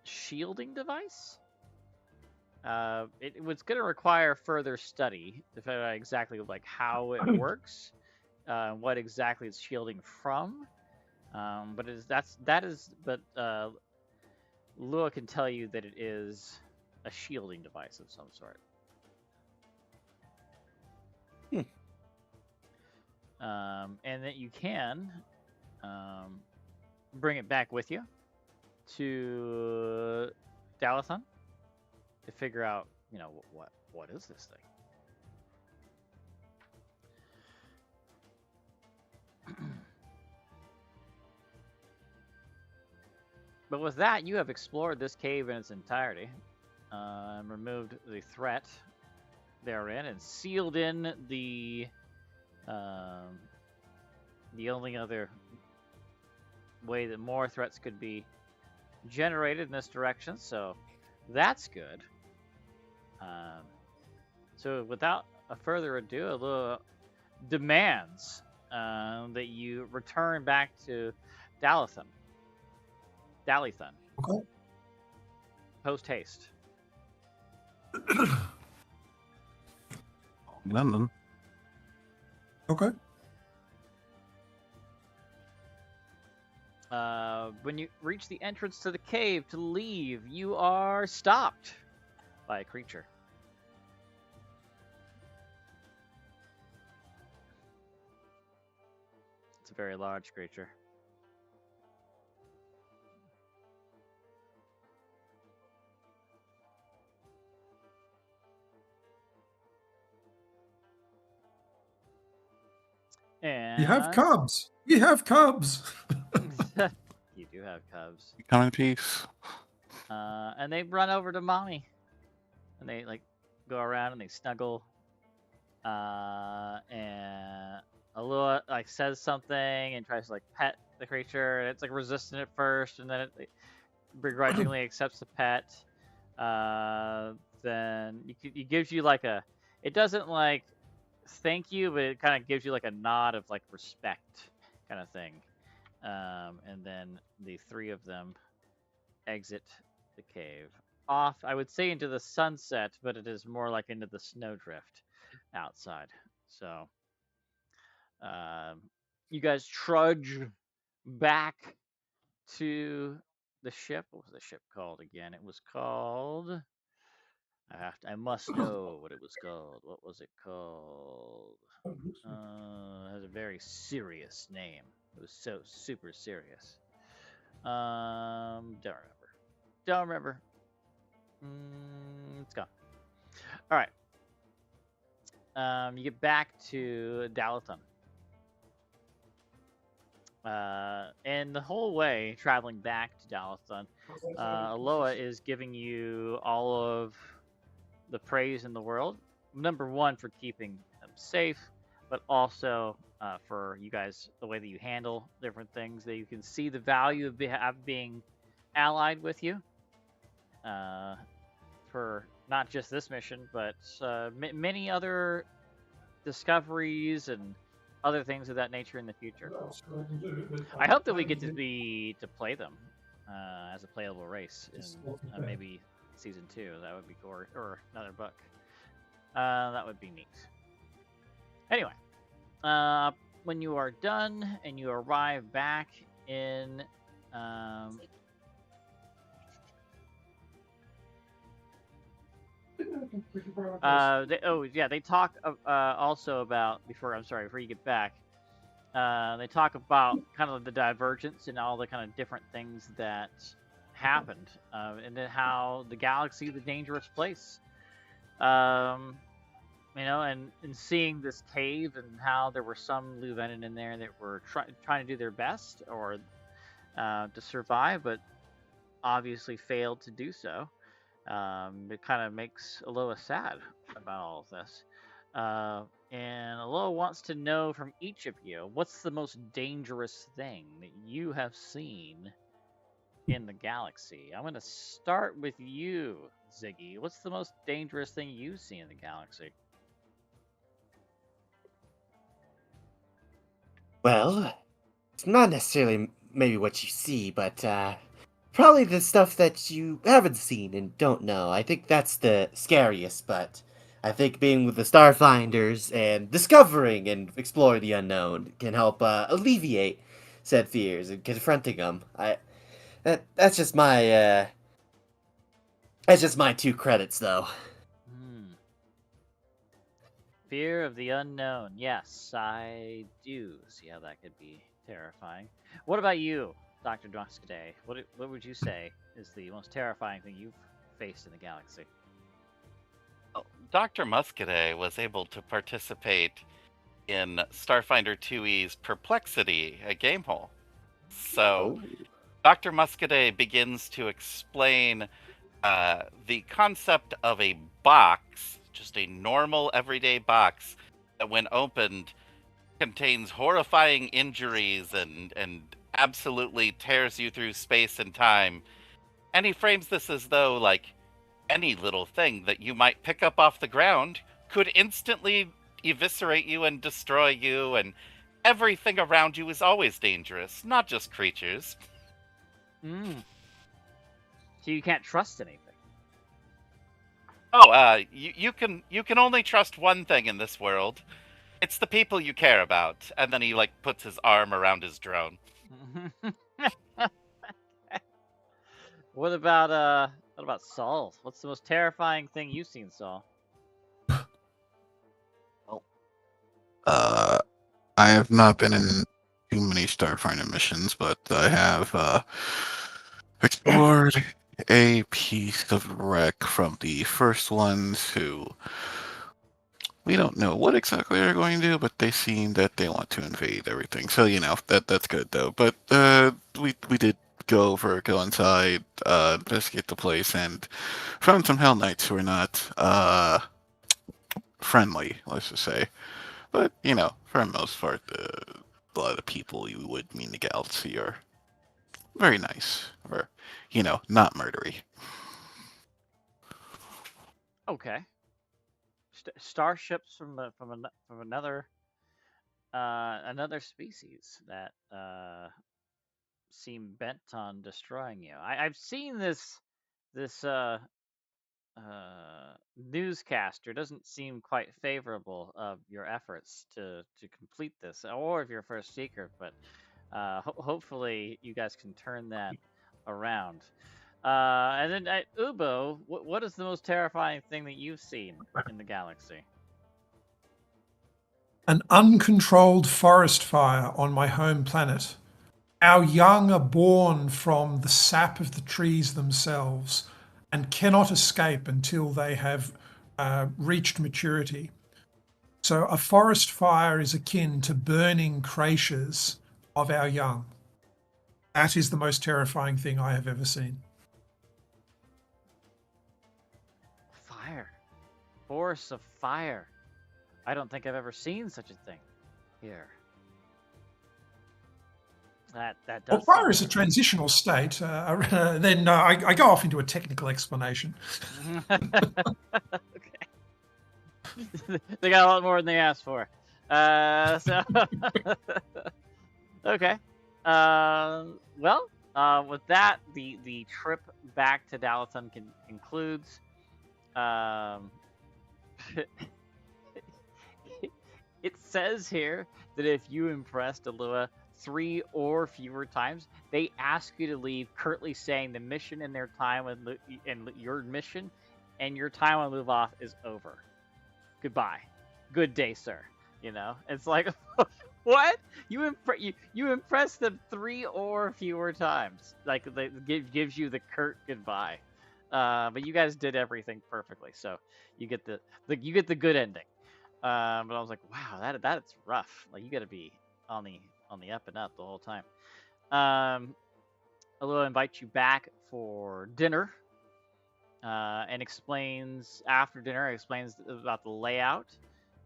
shielding device. It was going to require further study to figure out exactly like how it works, what exactly it's shielding from. But Lua can tell you that it is a shielding device of some sort. And that you can bring it back with you to Dalathon to figure out, what is this thing? But with that, you have explored this cave in its entirety, and removed the threat therein, and sealed in the only other way that more threats could be generated in this direction. So that's good. So without a further ado, Alua demands that you return back to Dalathon. Okay. Post haste. London. Okay. When you reach the entrance to the cave to leave, you are stopped by a creature. It's a very large creature. And You have cubs. You have cubs. You do have cubs. Come in peace. And they run over to mommy, and they go around and they snuggle. And Alua says something and tries to pet the creature. And it's resistant at first, and then it begrudgingly accepts the pet. Then it gives you it doesn't thank you, but it kind of gives you a nod of respect kind of thing. And then the three of them exit the cave off, I would say, into the sunset, but it is more into the snowdrift outside. So you guys trudge back to the ship. What was the ship called again? It was called, I must know what it was called. What was it called? It has a very serious name. It was so super serious. Don't remember. It's gone. All right. You get back to Dalathon. And the whole way traveling back to Dalathon, Aloha is giving you all of the praise in the world. Number one, for keeping them safe, but also for you guys, the way that you handle different things, that you can see the value of being allied with you for not just this mission, but many other discoveries and other things of that nature in the future. I hope that we get to play them as a playable race in maybe season 2. That would be cool, or another book. That would be neat. Anyway, when you are done and you arrive back in they talk also about before you get back. They talk about kind of the divergence and all the kind of different things that happened, and then how the galaxy is a dangerous place. And seeing this cave and how there were some Luvenin in there that were trying to do their best or to survive, but obviously failed to do so. It kind of makes Aloha sad about all of this. And Aloha wants to know from each of you, what's the most dangerous thing that you have seen in the galaxy? I'm going to start with you, Ziggy. What's the most dangerous thing you've seen in the galaxy? Well, it's not necessarily maybe what you see, but probably the stuff that you haven't seen and don't know. I think that's the scariest, but I think being with the Starfinders and discovering and exploring the unknown can help alleviate said fears and confronting them. That's just my 2 credits, though. Fear of the unknown. Yes, I do see how that could be terrifying. What about you, Dr. Duskday? What would you say is the most terrifying thing you've faced in the galaxy? Dr. Muscadet was able to participate in Starfinder 2E's Perplexity, a game hole. So, Dr. Muscadet begins to explain the concept of a box, just a normal everyday box, that when opened contains horrifying injuries and absolutely tears you through space and time. And he frames this as though, like, any little thing that you might pick up off the ground could instantly eviscerate you and destroy you, and everything around you is always dangerous, not just creatures. So you can't trust anything? Oh, you can only trust one thing in this world. It's the people you care about. And then he, like, puts his arm around his drone. What about Saul? What's the most terrifying thing you've seen, Saul? I have not been in too many Starfinder missions, but I have explored a piece of wreck from the first ones who we don't know what exactly they're going to do, but they seem that they want to invade everything. So that's good though. But we did go inside, investigate the place, and found some Hell Knights who are not friendly, let's just say. But for the most part, a lot of the people you would meet in the galaxy are very nice, or not murdery. Okay. Starships from another species that seem bent on destroying you. I've seen this newscaster doesn't seem quite favorable of your efforts to complete this, or of your first secret, but hopefully you guys can turn that around. And then Ubo, what is the most terrifying thing that you've seen in the galaxy? An uncontrolled forest fire on my home planet. Our young are born from the sap of the trees themselves and cannot escape until they have reached maturity. So a forest fire is akin to burning creatures of our young. That is the most terrifying thing I have ever seen. Fire. Forests of fire. I don't think I've ever seen such a thing here. That does. Well, fire is a transitional state. Then I go off into a technical explanation. Okay. They got a lot more than they asked for. So okay. Well, with that, the trip back to Dalaton concludes. It says here that if you impressed Alua 3 or fewer times, they ask you to leave, curtly saying the mission and their time and your mission and your time on Luvov is over. Goodbye. Good day, sir. You know, it's like, what? You impressed them 3 or fewer times. Like, gives you the curt goodbye. But you guys did everything perfectly, so you get the good ending. But I was like, wow, that's rough. Like, you got to be on the up and up the whole time. Alua invites you back for dinner, and explains after dinner. Explains about the layout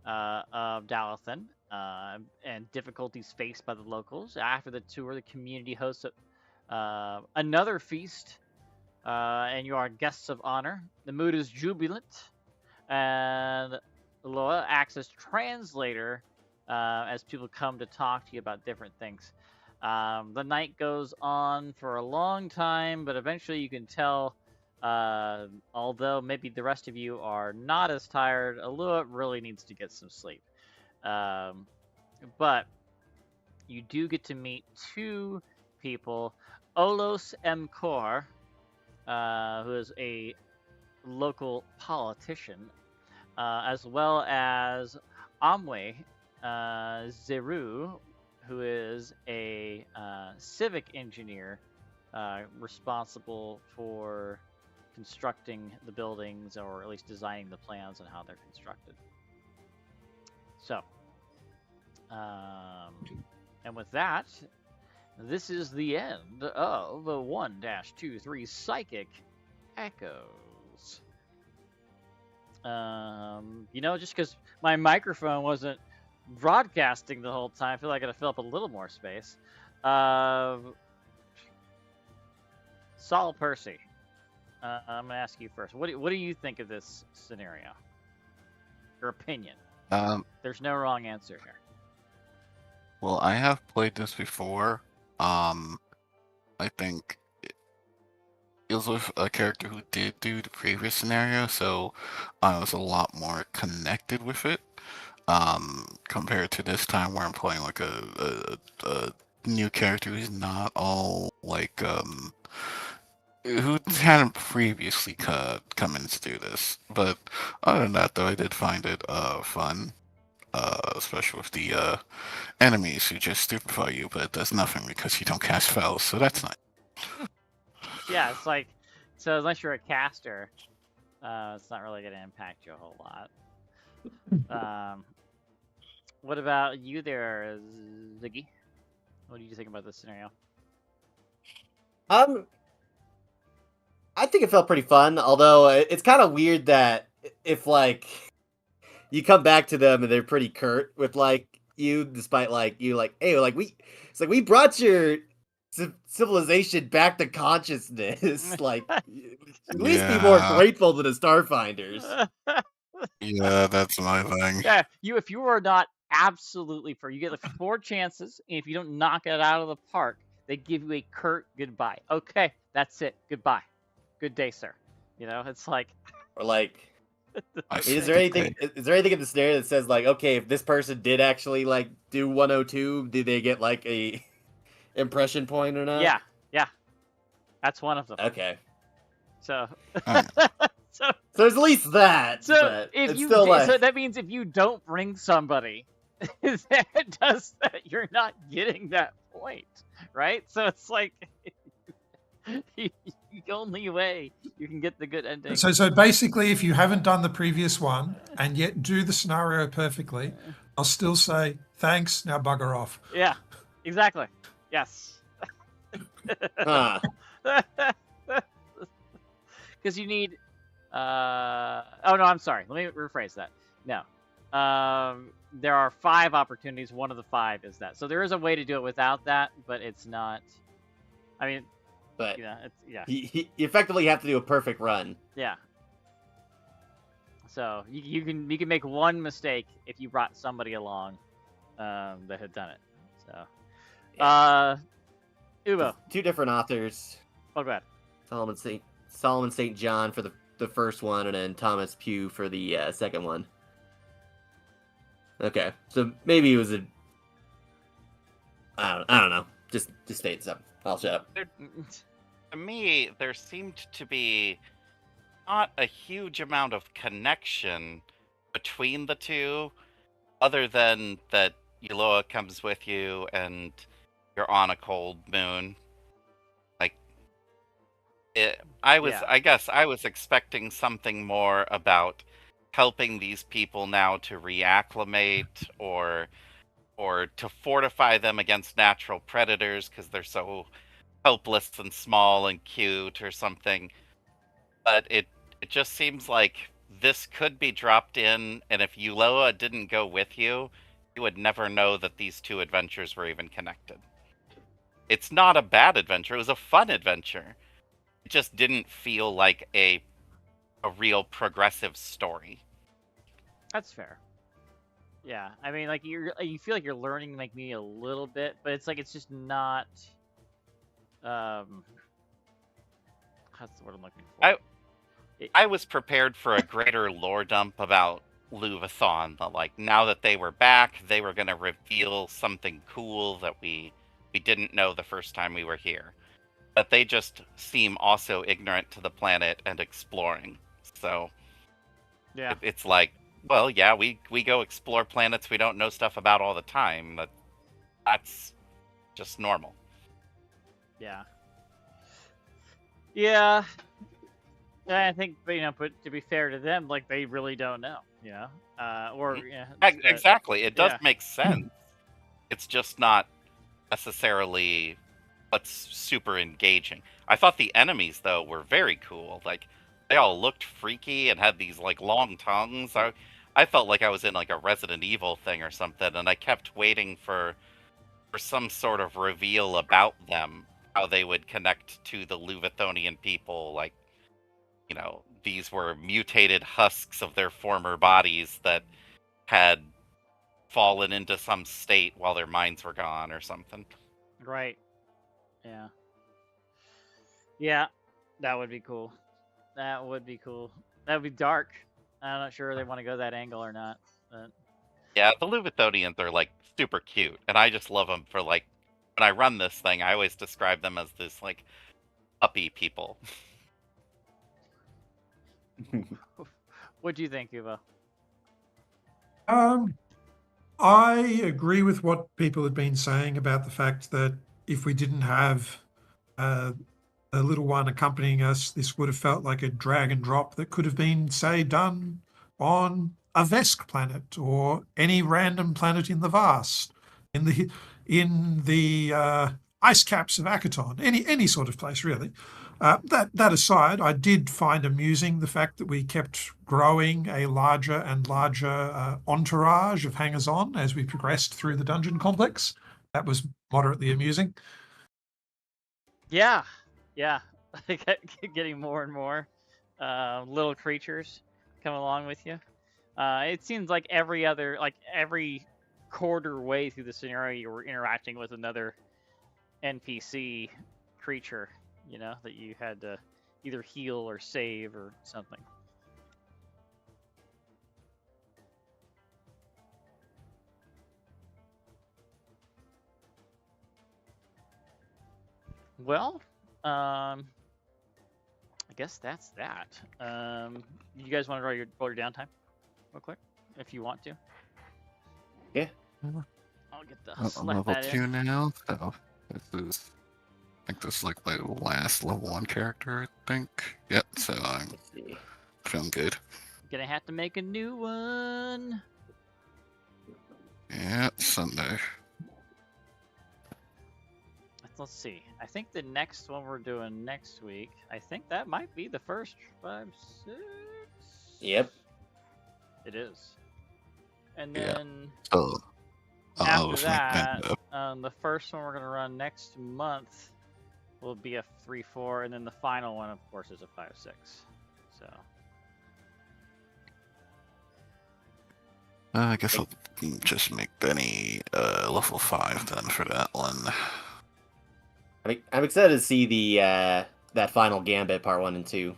of Dalathan and difficulties faced by the locals. After the tour, the community hosts another feast, and you are guests of honor. The mood is jubilant, and Loa acts as translator as people come to talk to you about different things. The night goes on for a long time, but eventually you can tell, although maybe the rest of you are not as tired, Alua really needs to get some sleep. But you do get to meet 2 people, Olos Mkor, who is a local politician, as well as Amwe Zeru, who is a civic engineer responsible for constructing the buildings, or at least designing the plans on how they're constructed. So, and with that, this is the end of 1-23 Psychic Echoes. Just because my microphone wasn't broadcasting the whole time, I feel like I gotta fill up a little more space. Saul Percy, I'm gonna ask you first. What do you think of this scenario? Your opinion. There's no wrong answer here. Well, I have played this before. I think it was with a character who did do the previous scenario, so I was a lot more connected with it. Compared to this time where I'm playing like a new character who's not all like who hadn't previously come in to do this. But other than that, though, I did find it fun, especially with the enemies who just stupefy you, but it does nothing because you don't cast spells, so that's nice. Yeah, it's like, so unless you're a caster, it's not really going to impact you a whole lot. What about you there, Ziggy? What do you think about this scenario? I think it felt pretty fun, although it's kind of weird that if, like, you come back to them and they're pretty curt with, like, you, despite, like, you, like, hey, like, it's like, we brought your civilization back to consciousness. Like, at least be more grateful to the Starfinders. Yeah, that's my thing. Yeah, if you are not absolutely you get like 4 chances, and if you don't knock it out of the park, they give you a curt goodbye. Okay, that's it. Goodbye. Good day, sir. You know, it's like, or like, is there anything in the scenario that says, like, okay, if this person did actually, like, do 102, did they get, like, a impression point or not? Yeah, that's one of them. Okay. So, so there's at least that. So but if it's you, still like... so that means if you don't bring somebody, that does that, you're not getting that point, right? So it's like, the only way you can get the good ending. So basically, if you haven't done the previous one and yet do the scenario perfectly, I'll still say thanks. Now bugger off. Yeah, exactly. Yes. Because you need. Oh no, I'm sorry. Let me rephrase that. No. There are 5 opportunities. One of the 5 is that. So there is a way to do it without that, but it's not. I mean, but it's, yeah. You effectively have to do a perfect run. Yeah. So you can make one mistake if you brought somebody along that had done it. So Ubo. Two different authors. Oh, go ahead. Solomon St. John for the first one, and then Thomas Pugh for the second one. Okay, so maybe it was a. I don't know. Just state something. I'll shut up. To me, there seemed to be not a huge amount of connection between the two, other than that Eloa comes with you and you're on a cold moon. Like, I guess I was expecting something more about helping these people now to reacclimate or to fortify them against natural predators because they're so helpless and small and cute or something. But it just seems like this could be dropped in, and if Uloa didn't go with you, you would never know that these two adventures were even connected. It's not a bad adventure, it was a fun adventure. It just didn't feel like a real progressive story. That's fair. Yeah, I mean, like you feel like you're learning like me a little bit, but it's like it's just not. That's the word I'm looking for. I was prepared for a greater lore dump about Luvathon. Like, now that they were back, they were going to reveal something cool that we didn't know the first time we were here. But they just seem also ignorant to the planet and exploring. So yeah, it's like, well, yeah, we go explore planets we don't know stuff about all the time. That's just normal. yeah. Yeah. I think, but to be fair to them, like they really don't know, Exactly. It does yeah. make sense. It's just not necessarily what's super engaging. I thought the enemies though were very cool. Like, they all looked freaky and had these like long tongues. I felt like I was in like a Resident Evil thing or something, and I kept waiting for some sort of reveal about them, how they would connect to the Luvathonian people. Like, these were mutated husks of their former bodies that had fallen into some state while their minds were gone or something. Right. Yeah. Yeah, that would be cool. That would be cool. That would be dark. I'm not sure they want to go that angle or not. But Yeah, the Luvathonians are like super cute, and I just love them for like, when I run this thing, I always describe them as this like puppy people. what do you think, Uvo? I agree with what people have been saying about the fact that if we didn't have a little one accompanying us, this would have felt like a drag and drop that could have been, say, done on a Vesk planet or any random planet in the vast, in the ice caps of Akaton, any sort of place really. That aside, I did find amusing the fact that we kept growing a larger and larger entourage of hangers-on as we progressed through the dungeon complex. That was moderately amusing. Yeah, getting more and more little creatures come along with you. It seems like every quarter way through the scenario, you were interacting with another NPC creature, that you had to either heal or save or something. Well, I guess that's that. You guys want to roll your downtime real quick, if you want to? Yeah. I'll get the I'm select level that 2 in. now, so I think this is like my last level 1 character, I think. Yep, so I'm Let's see. feeling good. Gonna have to make a new one. Yeah, Sunday. Let's see. I think the next one we're doing next week, I think that might be the first 5, 6. Yep. It is. And Yeah. then So after was that, the first one we're gonna run next month will be a 3-4, and then the final one, of course, is a 5-6. So I guess I'll just make Benny level 5 then for that one. I'm excited to see the that final Gambit part 1 and 2.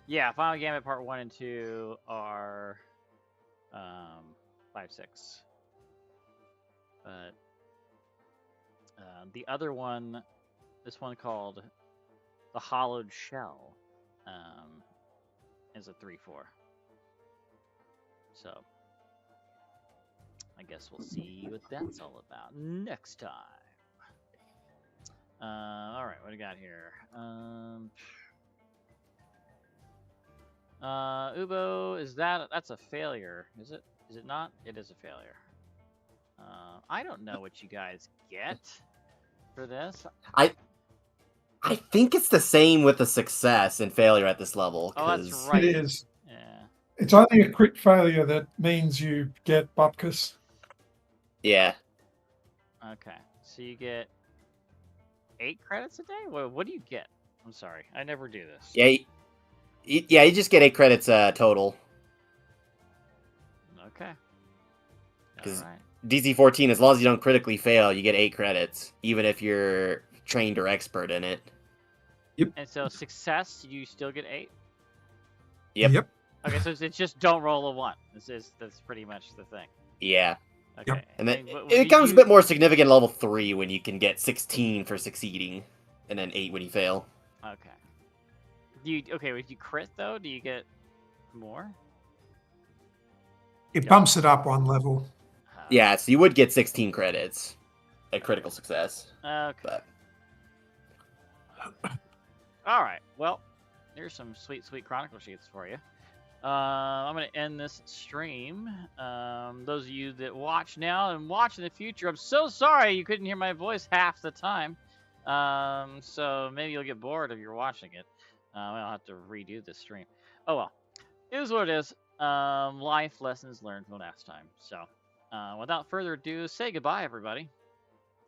Yeah, Final Gambit Part 1 and 2 are 5, 6. But the other one, this one called The Hollowed Shell, is a 3, 4. So I guess we'll see what that's all about next time. All right, what do we got here? Ubo, that's a failure, is it? Is it not? It is a failure. I don't know what you guys get for this. I think it's the same with the success and failure at this level. Oh, that's 'cause- right. It is. Yeah. It's only a crit failure that means you get Bupkis. Yeah. Okay. So you get 8 credits a day? What do you get? I'm sorry. I never do this. Yeah. You just get 8 credits total. Okay. 'Cause- All right. DC-14, as long as you don't critically fail, you get 8 credits, even if you're trained or expert in it. And so success, you still get 8? Yep. Okay, so it's just don't roll a 1. That's pretty much the thing. Yeah. Okay. And then what it do becomes a you- bit more significant at level 3 when you can get 16 for succeeding, and then 8 when you fail. Okay. If you crit though, do you get more? It bumps it up 1 level. Yeah, so you would get 16 credits at critical success. Okay. But All right. Well, here's some sweet Chronicle sheets for you. I'm going to end this stream. Those of you that watch now and watch in the future, I'm so sorry you couldn't hear my voice half the time. So maybe you'll get bored if you're watching it. I'll have to redo this stream. Oh well, it is what it is. Life lessons learned from last time. So without further ado, say goodbye, everybody.